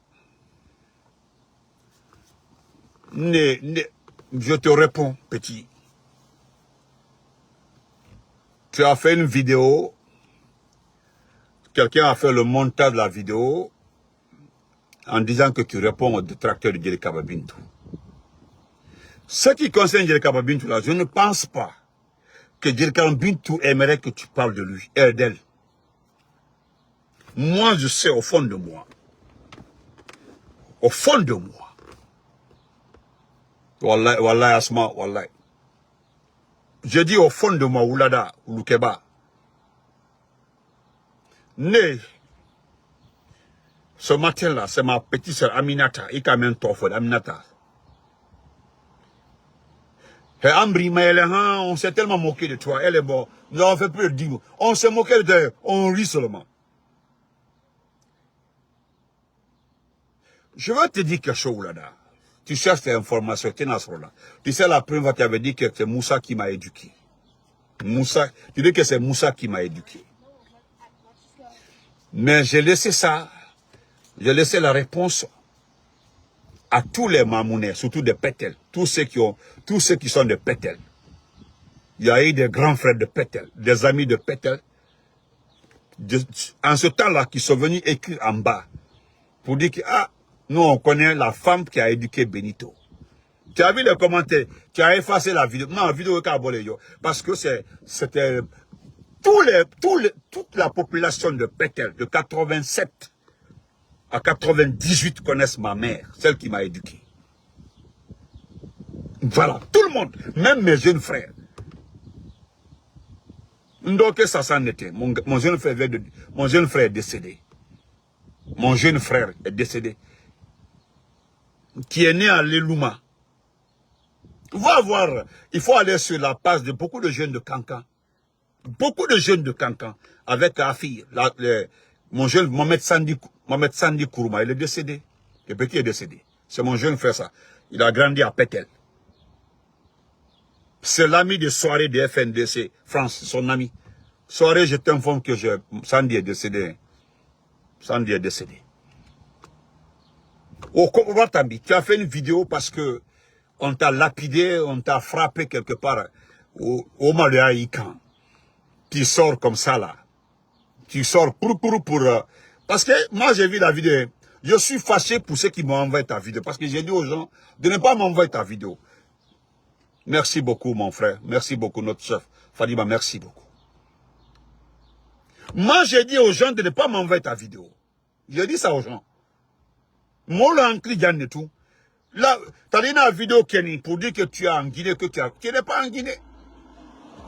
Speaker 1: Je te réponds, petit. Tu as fait une vidéo. Quelqu'un a fait le montage de la vidéo en disant que tu réponds au détracteur de Djelekaba Bintou. Ce qui concerne Djelekaba Bintou, là, je ne pense pas que Djelekaba Bintou aimerait que tu parles de lui, d'elle. Moi, je sais au fond de moi. Au fond de moi. Wallahi, wallahi, Asma, wallahi. Je dis au fond de moi, Oulada, Oulukeba. Né, ce matin-là, c'est ma petite soeur Aminata, Ikamen Tofod, Aminata. Et Ambri, on s'est tellement moqué de toi, elle est morte. Nous avons fait plus de 10 mots. On s'est moqué d'elle, on rit seulement. Je veux te dire quelque chose, là. Tu cherches tes informations, tu sais, la première fois, tu avais dit que c'est Moussa qui m'a éduqué. Moussa, tu dis que c'est Moussa qui m'a éduqué. Mais j'ai laissé ça, j'ai laissé la réponse à tous les mamounais, surtout des pétels, tous ceux qui sont des pétels. Il y a eu des grands frères de pétels, des amis de pétels, en ce temps-là, qui sont venus écrire en bas, pour dire que, ah, nous on connaît la femme qui a éduqué Benito. Tu as vu les commentaires, tu as effacé la vidéo. Non, la vidéo parce que c'était toute la population de Pétel, de 87 à 98 connaissent ma mère, celle qui m'a éduqué. Voilà, tout le monde, même mes jeunes frères. Donc ça s'en était. Mon jeune frère est décédé. Mon jeune frère est décédé. Qui est né à Lelouma. Va voir, il faut aller sur la page de beaucoup de jeunes de Kankan. Beaucoup de jeunes de Kankan, avec Afir, mon jeune Mohamed Sandi Kourouma, il est décédé. Le petit est décédé. C'est mon jeune frère ça. Il a grandi à Pétel. C'est l'ami de soirée de FNDC, France, son ami. Soirée, je t'informe que Sandi est décédé. Sandi est décédé. Au Kobatambi, tu as fait une vidéo parce que on t'a lapidé, on t'a frappé quelque part au Maléaïkan. Tu sors comme ça là. Tu sors pour... Parce que moi j'ai vu la vidéo. Je suis fâché pour ceux qui m'ont envoyé ta vidéo. Parce que j'ai dit aux gens de ne pas m'envoyer ta vidéo. Merci beaucoup mon frère. Merci beaucoup notre chef. Fadima, merci beaucoup. Moi j'ai dit aux gens de ne pas m'envoyer ta vidéo. J'ai dit ça aux gens. Moi l'encli Yann et tout. Là, tu as dit une vidéo Kenny pour dire que tu es en Guinée, que tu n'es pas en Guinée.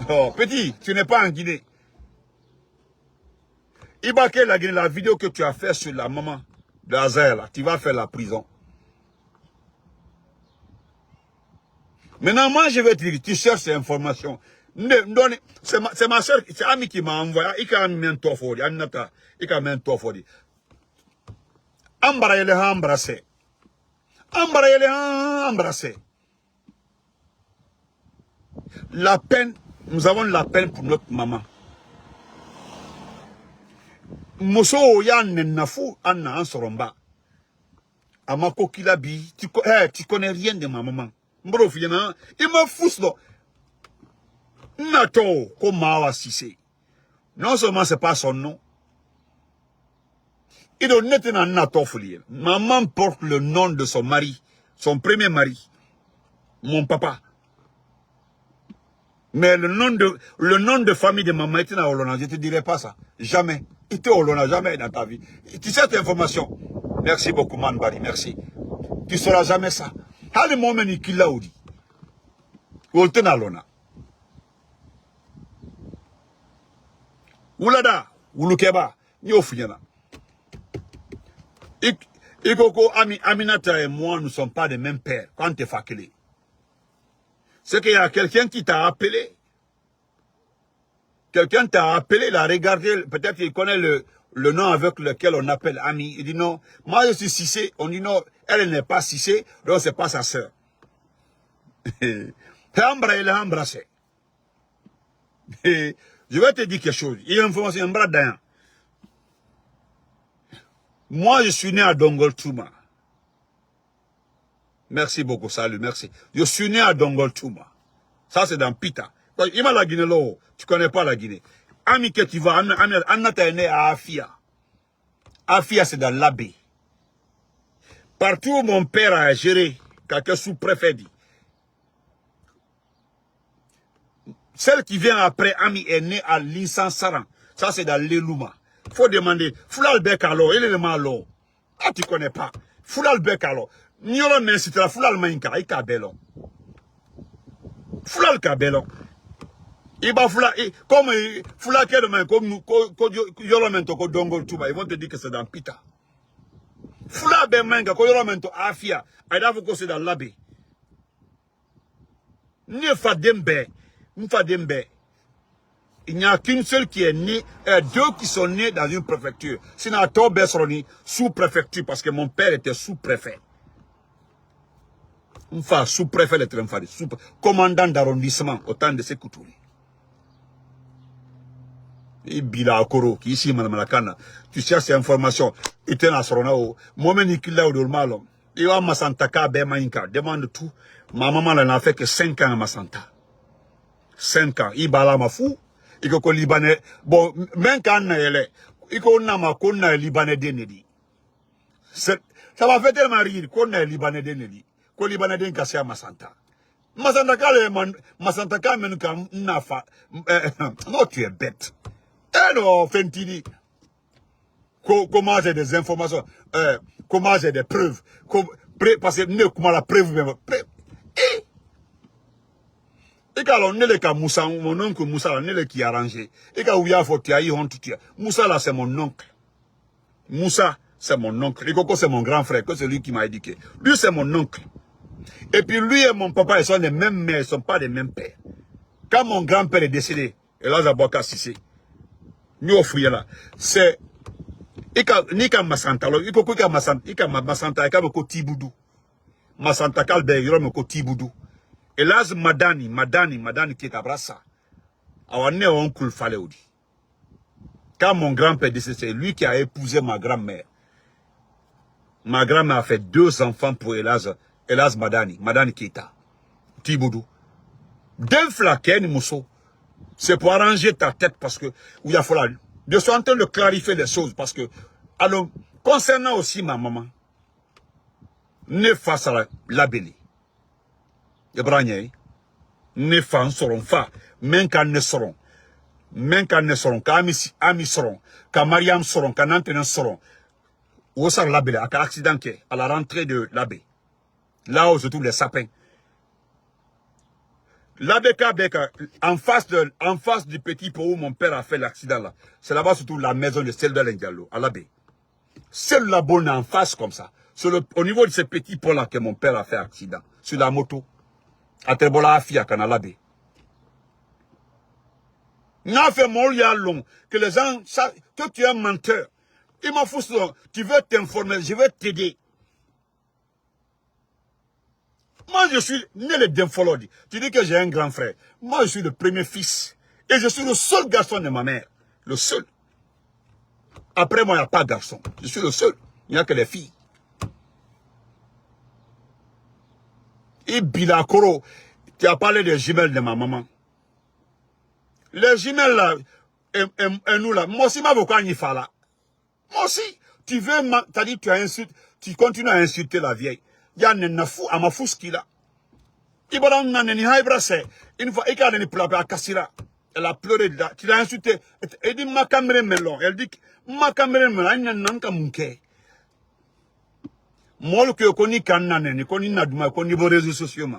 Speaker 1: Oh, petit, tu n'es pas en Guinée. Ibake la Guinée, la vidéo que tu as fait sur la maman de Azaël, là, tu vas faire la prison. Maintenant, moi, je vais te dire, tu cherches ces informations. C'est ma soeur, c'est Ami qui m'a envoyé. Il a mis un tofodi, il a mis un tofodi. Ambara, il a embrassé. Ambara, il a embrassé. La peine, nous avons la peine pour notre maman. Moso ya nenafu anna ansoromba. Amako kilabi, tu connais rien de ma maman. Mbro fiena, il m'a foutu. Nato, comme Mawa Sissé. Non seulement c'est pas son nom. Il est un natoflier. Maman porte le nom de son mari, son premier mari, mon papa. Mais le nom de famille de maman était dans Olona, je ne te dirai pas ça. Jamais. Il était Olona, jamais dans ta vie. Tu sais cette information. Merci beaucoup, Manbari, merci. Tu ne sauras jamais ça. Hali moment il l'a dit. Wolten Olona. Oulada, Oulukeba, Niofuyana. Ikoko, Aminata et moi, nous ne sommes pas des mêmes pères. Quand tu es fakelé. C'est qu'il y a quelqu'un qui t'a appelé. Quelqu'un t'a appelé, il a regardé, peut-être qu'il connaît le nom avec lequel on appelle Ami. Il dit non, moi je suis Cissé. On dit non, elle n'est pas Cissé, donc c'est pas sa sœur. Il a embrassé. Je vais te dire quelque chose. Il y a une information, un bras d'un. Moi, je suis né à Dongol Touma. Merci beaucoup, salut, merci. Je suis né à Dongol Touma. Ça, c'est dans Pita. Il m'a la Guinée là, tu connais pas la Guinée. Ami que tu vas, Anata est né à Afia. Afia, c'est dans l'abbé. Partout où mon père a géré, quelqu'un sous-préfet dit. Celle qui vient après Ami est née à Linsansaran. Ça, c'est dans l'Elouma. Il faut demander, Foulal Bekalo, il est le malo. Ah, tu connais pas. Foulal Bekalo. Nyolo men c'est la Foulal Mainka, il kabelo. Foulal kabelo. Iba Foulal, comme Foulal Kedomen, comme Yolomento, ko Dongol Touba, ils vont te dire que c'est dans Pita. Foulal Bemenga, ko Yolomento Afia, Aïdavo ko c'est dans l'abbé. Nefadembe. Il n'y a qu'une seule qui est née, deux qui sont nés dans une préfecture. Sinon, Tobe Sroni, sous-préfecture, parce que mon père était sous-préfet. Enfin, sous-préfet de Tremfari, commandant d'arrondissement, au temps de Sekoutouri. Et Bila Akoro, qui ici, Madame Lakana, tu cherches ces informations, il était dans Sronao, moi-même, il est au Malom. Il va à Masantaka, Bemainka, demande tout. Ma maman n'a fait que 5 ans à Masanta. 5 ans. Il bala ma fou. Il ko Libanais. Bon, même quand il ko nama konna Libanais denedi. Ça m'a fait tellement rire qu'on a Libanais denedi. Ko Libanais den kasi à Masanta. Masanta kale Masanta kame nuka nafa. Non, tu es bête. Eh non, Fentini. Comment j'ai des informations, comment j'ai des preuves, parce que ne comment la preuve même. Et quand on est le cas Moussa, mon oncle Moussa, on est le qui arrangé. Et quand il y a faute, il y a honte. Moussa là c'est mon oncle. Moussa c'est mon oncle. Et Coco c'est mon grand frère, que c'est lui qui m'a éduqué. Lui c'est mon oncle. Et puis lui et mon papa ils sont des mêmes mères, ils sont pas des mêmes pères. Quand mon grand-père est décédé, et là Zaboka Sissé, nous offrions là, c'est Nika Masanta, Ika Masanta, Ika Moko Tiboudou. Masanta Kalbe, Yoro Moko Tiboudou. Et là, Madani qui est à Brassa. Awane oncle Faleoudi. Quand mon grand-père décédé, c'est lui qui a épousé ma grand-mère. Ma grand-mère a fait 2 enfants pour Elaz Madani Keita. Tiboudou. D'un flaquet, Mousso. C'est pour arranger ta tête parce que, il y a fallu. Je suis en train de clarifier les choses parce que, alors, concernant aussi ma maman, ne face à la belle. Ne fan seront fa, même quand ne seront, qu'Ami seront, quand Mariam seront, quand Nantenan seront, où ça la belle, à l'accident à la rentrée de l'abbé. Là où se trouvent les sapins. L'abbé Kabeka, en face du petit pot où mon père a fait l'accident là, c'est là-bas surtout la maison de Selda Lendialo, à l'abbé. Seul la bonne en face comme ça. Au niveau de ce petit pot là que mon père a fait accident, sur la moto, à Trebola Afia, quand à l'abbé. N'a fait mon lieu long, que les gens savent que tu es un menteur. Il m'a foutu, tu veux t'informer, je vais t'aider. Moi, je suis né le Denfolodi. Tu dis que j'ai un grand frère. Moi, je suis le premier fils. Et je suis le seul garçon de ma mère. Le seul. Après moi, il n'y a pas de garçon. Je suis le seul. Il n'y a que les filles. Et Bilakoro, tu as parlé des jumelles de ma maman. Les jumelles là, et nous là, moi aussi, ma vocal n'y fa là. Moi aussi, Tu veux, t'as dit, tu continues à insulter la vieille. Il y a un fou, à ma fou ce qu'il a. Il va dans une haïbrase. Une fois, il a une plaque à Kassira. Elle a pleuré là. Tu l'as insulté. Elle dit, ma caméra melon. Elle dit, ma caméra melon, il n'y a pas de moi, que connais Kanane, connais Naduma, connais vos réseaux sociaux.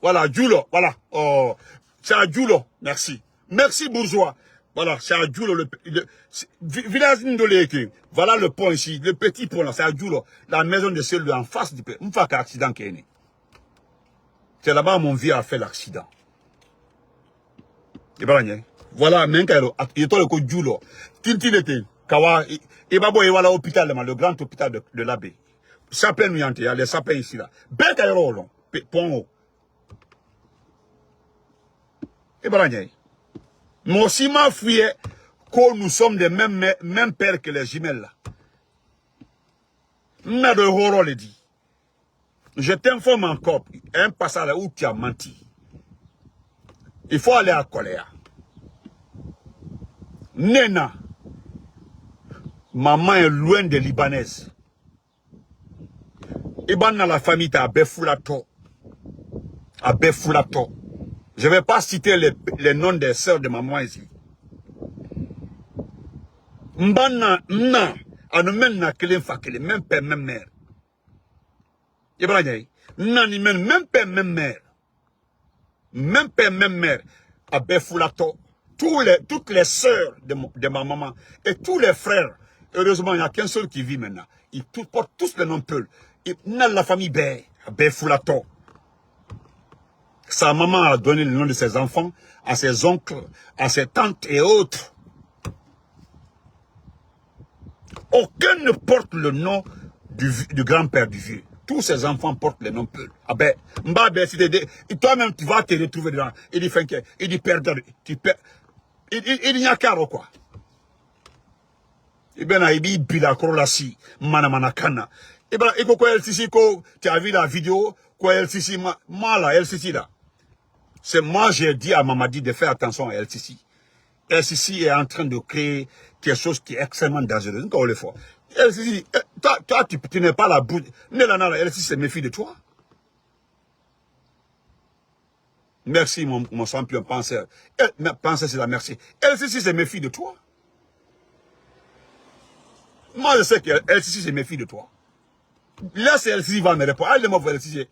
Speaker 1: Voilà, Julo, voilà. Oh, c'est à Julo, merci. Merci, bourgeois. Voilà, c'est à Julo, village Ndoleke. Voilà le pont ici, le petit pont là, c'est à Julo. La maison de celui en face du pays. Une fois qu'accident qui est né. C'est là-bas mon vieux a fait l'accident. Et voilà, même quand il est le coup Julo. Tintinete, Kawa, et babo, et voilà l'hôpital, le grand hôpital de l'abbé. Sapin nous il y a les sapins ici là. Ben Kairo, pont haut. Et voilà, moi aussi m'a fouillé que nous sommes des mêmes pères que les jumelles là. N'a de horreur le dit. Je t'informe encore, un passage où tu as menti. Il faut aller à colère. Nena, maman est loin des Libanaises. Et dans la famille, tu as Befoulato. À Befoulato. Je ne vais pas citer les noms des sœurs de maman ici. Mbana, mna, anumen na kelen fakele, même père, même mère. Ibrahim, nani même père, même mère. Même père, même mère. À Befoulato. Toutes les sœurs de ma maman et tous les frères. Heureusement, il n'y a qu'un seul qui vit maintenant. Ils portent tous le nom Peul. Ils n'ont la famille Bé, à Befoulato. Sa maman a donné le nom de ses enfants à ses oncles, à ses tantes et autres. Aucun ne porte le nom du grand-père du vieux. Tous ses enfants portent le nom Peul. Ah ben, Mbabe, toi-même tu vas te retrouver dedans. Il dit, il dit, perdre, tu perds. Il n'y a qu'à quoi. Et bien, il dit, bila korolasi, manamanakana. Et bien, il y a LCC, tu as vu la vidéo, quoi LCC, mala, LCC là. C'est moi, j'ai dit à Mamadi de faire attention à LCC. LCC est en train de créer quelque chose qui est extrêmement dangereux. Encore le fois. LCC, toi, tu n'es pas la bouche. LCC se méfie de toi. Merci, mon champion penseur. Penseur, c'est la merci. LCC se méfie de toi. Moi, je sais que LCC se méfie de toi. Là, c'est LCC va me répondre. Allez-moi voir LCC.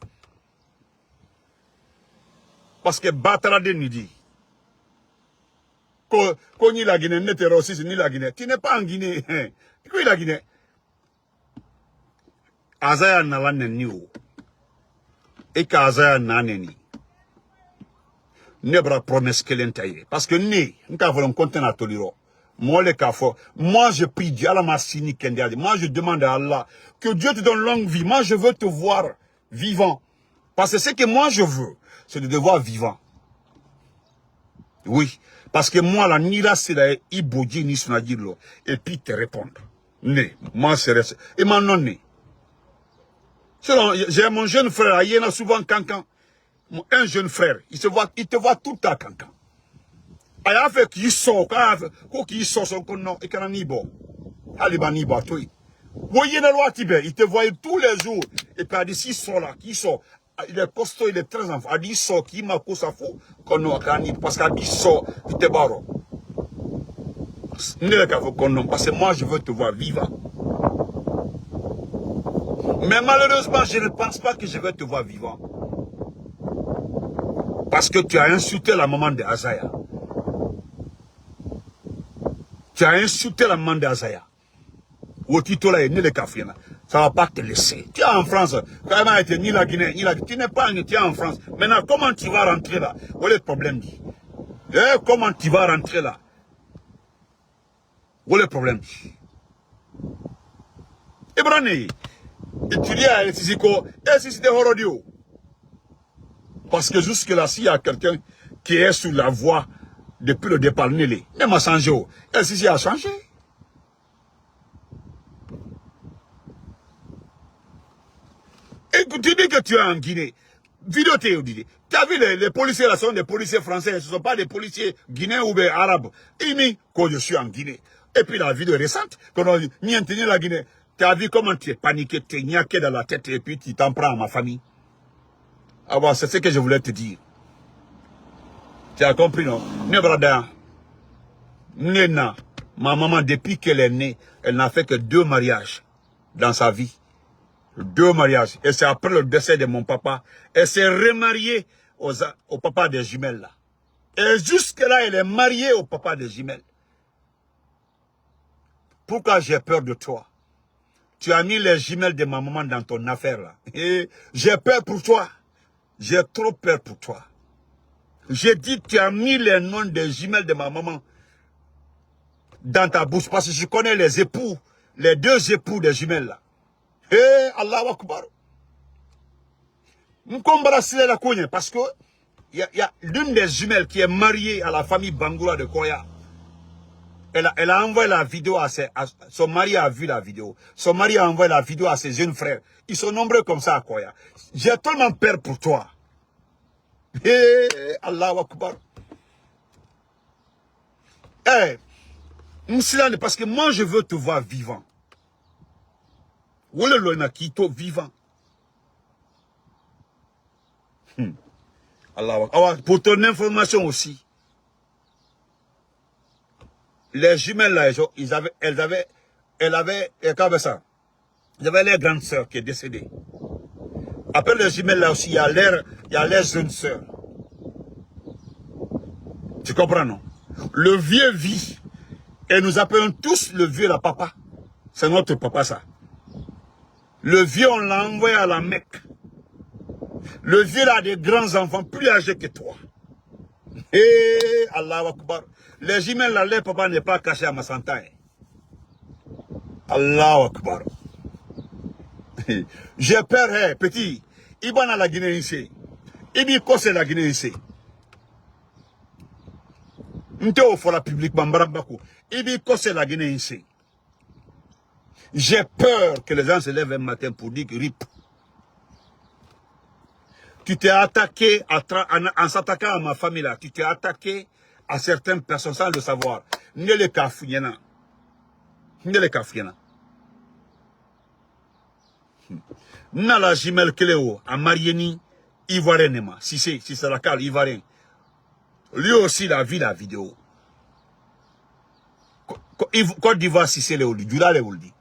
Speaker 1: Parce que Batarade nous dit qu'on y la Guinée, n'est pas aussi ni la Guinée. Tu n'es pas en Guinée. Pourquoi la Guinée? Azaya n'ala niou. Et qu'Azaya n'aneni. Ne bra promesse que l'entaille. Parce que né, nous avons content à toliro. Moi, je prie Dieu, Allah m'a signé Kendiadi. Moi, je demande à Allah que Dieu te donne longue vie. Moi, je veux te voir vivant. Parce que ce que moi, je veux, c'est de te voir vivant. Oui. Parce que moi, la nira, c'est la ibodji ni sunadilo. Et puis te répondre. Né. Moi, c'est resté. Et m'en non né. J'ai mon jeune frère, il y en a souvent cancan. Un jeune frère, il te voit tout le temps cancan. Il a fait qu'il sort, qu'il sort son nom, et qu'il a ni bon. Allez, toi. Voyez le roi Tibet, il te voit tous les jours. Et puis, il dit, s'il sort là, qui sort. Il est costaud, il est très enfant. Il dit, sort, qui m'a causé ça fou. Parce qu'il dit, sort, il te barre. Parce que moi, je veux te voir vivant. Mais malheureusement, je ne pense pas que je vais te voir vivant. Parce que tu as insulté la maman de Azaya. Tu as insulté la maman d'Azaya. Au titre là, ni le café là. Ça ne va pas te laisser. Tu es en France. Quand même, été ni la Guinée, ni la Guinée. Tu n'es pas tu es en France. Maintenant, comment tu vas rentrer là? Voilà le problème dit. Comment tu vas rentrer là? Voilà le problème dit. Ibrahim, tu dis à Elsisiko, c'est Horodio. Parce que jusque-là, s'il y a quelqu'un qui est sous la voie depuis le départ, Nelly, même à changé. Elsisi a changé. Et tu dis que tu es en Guinée. Vidéo théorie. Tu as vu les policiers là sont des policiers français, ce ne sont pas des policiers guinéens ou bien arabes. Et mais quand je suis en Guinée. Et puis la vidéo récente, quand on dit ni la Guinée, tu as vu comment tu es paniqué, tu es niaqué dans la tête et puis tu t'en prends à ma famille. Ah bon, c'est ce que je voulais te dire. Tu as compris, non? Ne brada, Nena, ma maman, depuis qu'elle est née, elle n'a fait que 2 mariages dans sa vie. 2 mariages. Et c'est après le décès de mon papa. Elle s'est remariée au papa des jumelles là. Et jusque-là, elle est mariée au papa des jumelles. Pourquoi j'ai peur de toi? Tu as mis les jumelles de ma maman dans ton affaire là. Et j'ai peur pour toi. J'ai trop peur pour toi. J'ai dit, tu as mis les noms des jumelles de ma maman dans ta bouche. Parce que je connais les époux, les 2 époux des jumelles là. Eh, Allah Akbar. Parce que il y a l'une des jumelles qui est mariée à la famille Bangoura de Koya. Elle a envoyé la vidéo son mari a vu la vidéo. Son mari a envoyé la vidéo à ses jeunes frères. Ils sont nombreux comme ça à Koya. J'ai tellement peur pour toi. Eh, Allah Akbar. Eh, parce que moi je veux te voir vivant. Vivant. Allah. Pour ton information aussi, les jumelles là, elles avaient les grandes sœurs qui est décédée. Après les jumelles là aussi, il y a les jeunes sœurs. Tu comprends, non? Le vieux vit. Et nous appelons tous le vieux la papa. C'est notre papa ça. Le vieux, on l'a envoyé à la Mecque. Le vieux a des grands enfants plus âgés que toi. Et Allah Akbar. Les jumelles là, leur papa n'est pas caché à Massanta. Allah Akbar. J'ai peur, petit. Il va dans la Guinée ici. Il dit que c'est la Guinée ici. M'te faut la public Bambarabako. Il dit que c'est la Guinée ici. J'ai peur que les gens se lèvent un matin pour dire que RIP. Tu t'es attaqué en s'attaquant à ma famille là. Tu t'es attaqué à certaines personnes sans le savoir. Ne le kafouillena. Ne le kafouillena. N'a la jumelle Cléo à Marieni, Ivoirienne, si c'est la cale Ivoirien. Lui aussi il a vu la vidéo. Côte d'Ivoire, si c'est le du là le dit.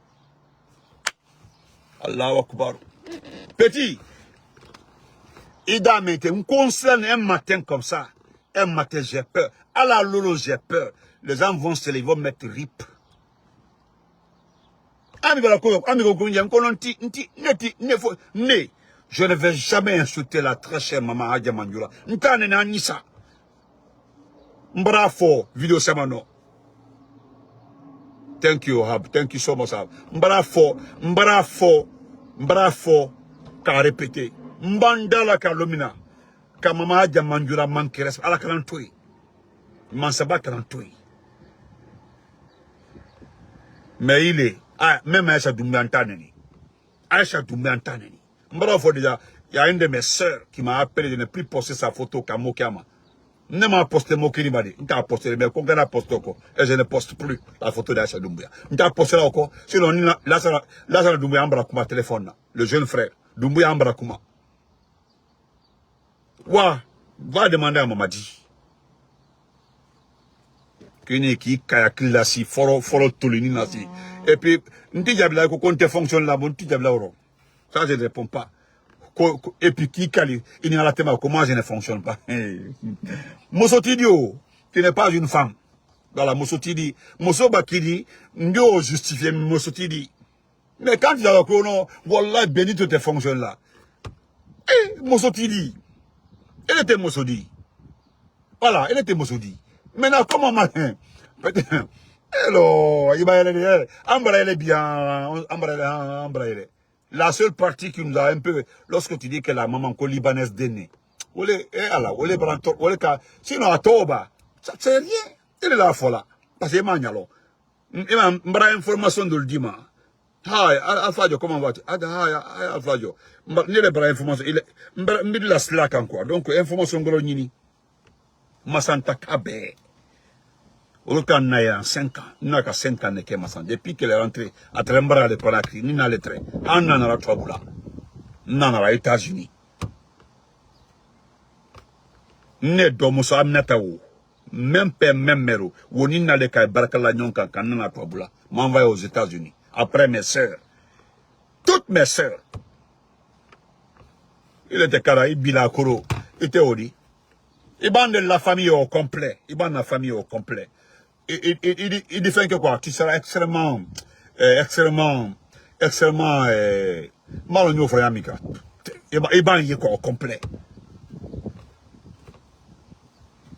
Speaker 1: Allahu Akbar. Petit, Ida me concerne un matin comme ça. Un matin j'ai peur. À la lolo j'ai peur. Les gens vont se lever, ils vont mettre RIP. Je ne vais jamais insulter la très chère maman Hadja Manjura. Bravo, vidéo samano. Thank you, Hab. Thank you so much, Hab. Bravo, qu'a répété. Mbandala kalomina. Ka maman Hadja Manjura manque respect. À la 48. Mansaba 48. Mais il est. Ah, même Aïcha Doumbé Antaneni. Aïcha Doumbé Antaneni. Bravo déjà. Il y a une de mes sœurs qui m'a appelé de ne plus poster sa photo qu'à Mokama. Ne m'a posté Mokini Badi. Je t'ai posté, mais quand on a posté encore, et je ne poste plus la photo d'Aïcha Doumbé. Je t'ai posté là encore. Sinon, là, Doumbé Ambrakuma téléphone, le jeune frère. Doumbé Ambrakuma. Wa, va demander à Mamadi. Qui kayakila si, foro tolini nasi. Et puis, n'ti diabla ko compte fonctionne là, bon, n'ti diabla oro. Ça, je ne réponds pas. Et puis, qui kali, il n'y a la thème, comment je ne fonctionne pas. Mosotidio, tu n'es pas une femme. Voilà, Mosotidi. Mosobakidi, n'yo justifié Mosotidi. Mais quand tu as le chrono, voilà, béni tout tes fonctions là. Eh, Mosotidi. Elle était Mosodi. Voilà, elle était Mosodi. Maintenant, comment matin? Hello, il va y aller. Embrayer bien. Embrayer. La seule partie qui nous a un peu, lorsque tu dis que la maman libanaise d'aîné, sinon à Toba, ça c'est rien. Elle est là, folle. Parce que il m'a information de le dimanche. Hi, Alpha Joe, comment vas-tu? Hi, Alpha Joe. Ne le bras information, il est la slack encore. Donc, information gros nini. Masanta Kabe. Oluka Naya, 5 ans. Naka 5 ans neke Massan. Depuis qu'elle est rentrée à Trembara de Conakry, ni na lettre. En nanara Trabula. Nanara États-Unis. Ne domuso amnatawo. Même père, même mère. Woni na le kay barkala nyonka kanana Trabula. M'envoie aux États-Unis. Après mes sœurs. Toutes mes sœurs. Il était Karaïbe, Bila Koro. Il était Odi. Il bande de la famille au complet. Il bande de la famille au complet. Il dit fait que quoi? Tu seras extrêmement, mal au niveau frère Mika. Il bande quoi au complet.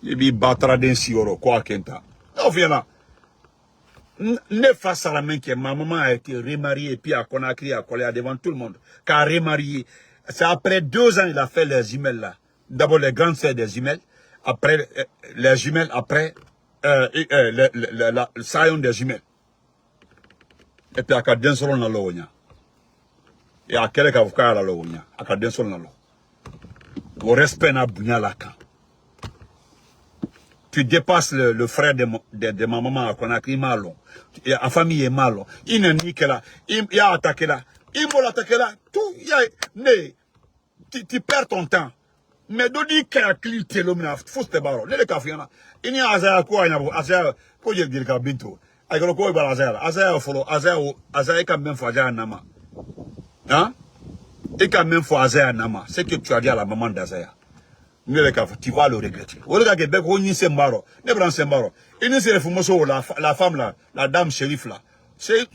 Speaker 1: Il dit battra d'un sioro, quoi qu'un temps. Au final, ne face à la main que ma maman a été remariée, puis à Conakry, à Coléa devant tout le monde. Car remariée. C'est après 2 ans, il a fait les jumelles là. D'abord les grandes sœurs des jumelles. Après les jumelles, après le saillon des jumelles. Et puis à Kadden Solon na Lowonia. Et à quel cas vous la Lowonia. À Kadden Solon na Lo. Au respect na Bunyalaka. Tu dépasses le frère de ma maman à Conakry, Malon. Et la famille est Malon. Il n'est ni que là. Il a attaqué là. Il m'a attaqué là. Tout, tu perds ton temps. Mais d'où dit qu'il y a cliqué l'homme, faut se barrer. Les cafés là. Il y a Azaya quoi, il y a Azaya, pour dire qu'il y a bintou. Avec le quoi, il y a Azaya. Azaya follow, Azaya quand même faut Azaya Nama. Hein? Et quand même faut Azaya Nama. C'est que tu as dit à la maman d'Azaya. Tu vas le regretter. Regarde, on y s'est marre. Ne prends pas marre. Il ne s'est pas la femme là, la dame shérif là. C'est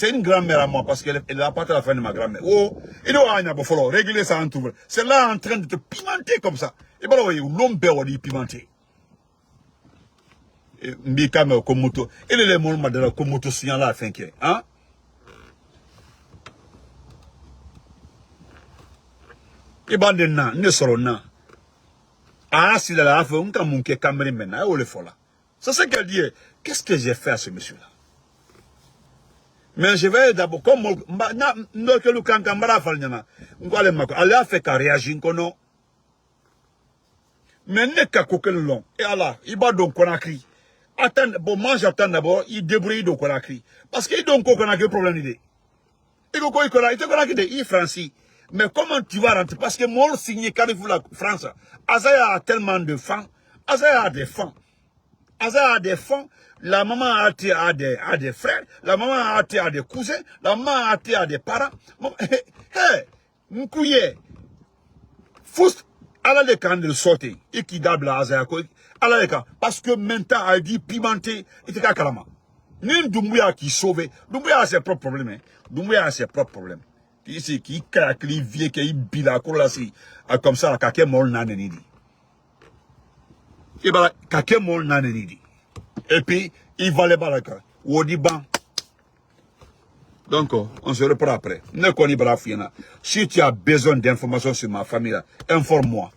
Speaker 1: une grand-mère à moi parce qu'elle a pas la fin de ma grand-mère. Oh, il doit régler ça en tout. C'est là en train de te pimenter comme ça. Et bien, l'homme est pimenté. Mbika me komoto. Il est le monde de la komoto signal là, fin que. Hein? Et bien, ne sera pas. Ah, si la fait un camoun qui est caméra maintenant, où le faut là. C'est ce qu'elle dit. Qu'est-ce que j'ai fait à ce monsieur-là? Mais je vais d'abord, comme que le cancambara falnyana, elle a fait qu'à réagir, non. Mais n'est qu'à coquer le long. Et alors, il va donc Conakry. Attends, bon, moi j'attends d'abord, il débrouille donc Conakry. Parce qu'il donc Conakry, problème d'idée. Il donc Conakry, il est français. Mais comment tu vas rentrer? Parce que moi, signé Carrefour la France. Azaya a tellement de fans. Azaya a des fans. Azaya a des fans. La maman a des frères. La maman a des cousins. La maman a des parents. Hé, m'kouye. Fous, ala le camp de sortir. Et qui d'able à Azaya. Ala le camp. Parce que maintenant, elle dit pimenté. Et c'est carrément. Ni Doumbouya qui sauve. Doumbouya a ses propres problèmes. Doumbouya a ses propres problèmes. Qui craque, qui vient, qui bila, comme ça, kake mol nanenidi. Et bien, kake mol nanenidi. Et puis, il va les balaka. Wodi ban. Donc, on se reprend après. Ne connais pas la fille. Si tu as besoin d'informations sur ma famille, informe-moi.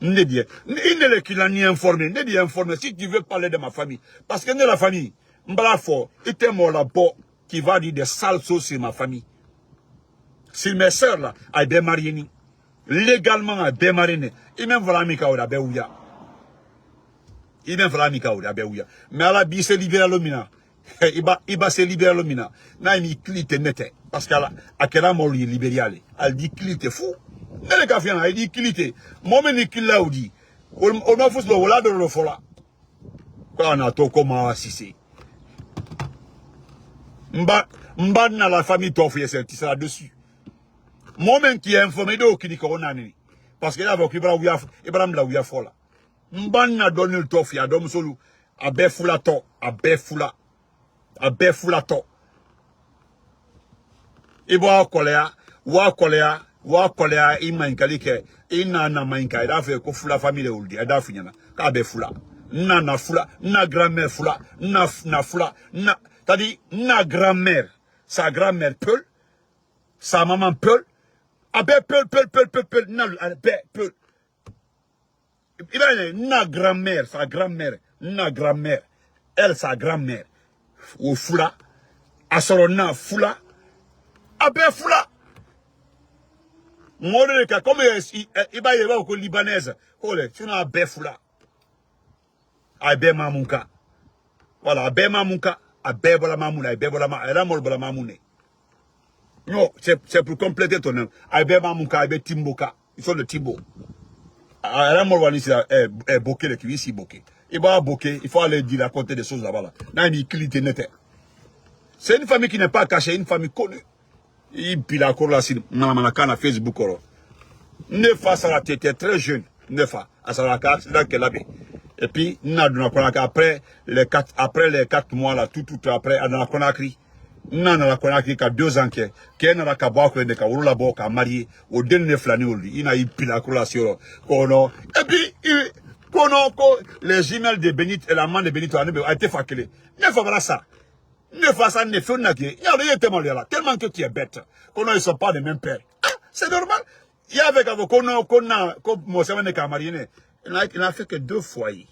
Speaker 1: Il ne qu'il a ni informé, ne dit informé. Si tu veux parler de ma famille, parce que de la famille, m'balafo, il était mort là-bas, qui va dire des sales choses sur ma famille. Si mes sœurs là, elles bien mariées, légalement elles bien mariées, ils même voilà mika ou la béouya. Ils même voilà mika ou la béouya. Mais à la bi c'est libéré l'omina. Il va se libérer l'omina. Na il clite nette. Parce qu'à quel moment il libéral. Elle dit clite fou. Mais le café elle dit clite. Moi même qu'il l'a dit. On a fait le voilà de le fola. Quand on a tout comment assister. Mba na la famille t'offre c'est tu seras dessus. Moi-même qui est informé de qui dit qu'on a nini. Parce que là, Ibrahim la ouya fola. Mban na donné le tofi à dom solo. A befula to. A befula to. Ibo wa kolea, ima inkalike. Ina na mainka. Ida fe ko fula famille uldi. Ida finyana. Ka befula. Na fula. Na grand-mère fula. Na fula. T'as dit, na grand-mère. Sa grand-mère peul. Sa maman peul. Abe peul, peul. Il a une grand-mère, sa grand-mère, elle, sa grand-mère. Ou fula, asorona fula, Abe fula. Mode ka comme iba yeba ko libanaise. Kole, tu na abe fula. Abe mamunka. Voilà, abe mamunka, abe bola mamuna, abe bola ma, era mol bola mamune. Non, c'est pour compléter ton nom. Abe mamunka, abe timboka. Ils sont de Timbo. Era mol wani c'est boké le qui ici boké. Il va boké, il faut aller dire raconter des choses là-bas là. Là, il clite net. C'est une famille qui n'est pas cachée, une famille connue. Il pile encore là sur Manamakana Facebook. Nefa ça était très jeune. Nefa, à Saraka, c'est là qu'elle avait. Et puis, après les 4 mois là, tout après, on a Conakry. Non, on a Conakry qu'à 2 ans qu'elle n'a qu'à boire, qu'elle n'a qu'à marier, au dernier flâner, il n'a eu pile la collation. Et puis, les emails de Benito et la main de Benito a été faquelé. Nefa voilà ça. Nefa ça ne fait rien. Il y a rien tellement que tu es bête. Qu'on ne sont pas des mêmes pères. C'est normal. Il y a avec qu'on a, il n'a fait que 2 foyers.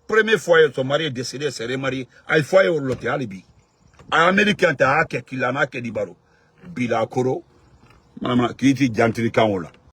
Speaker 1: Premier foyer, son mari est décédé, s'est remarié. Il foyer au loté, alibi. En Américain, t'as hake, qu'il en a que di baro. Bila koro. Madame, qui dit gentili kaola.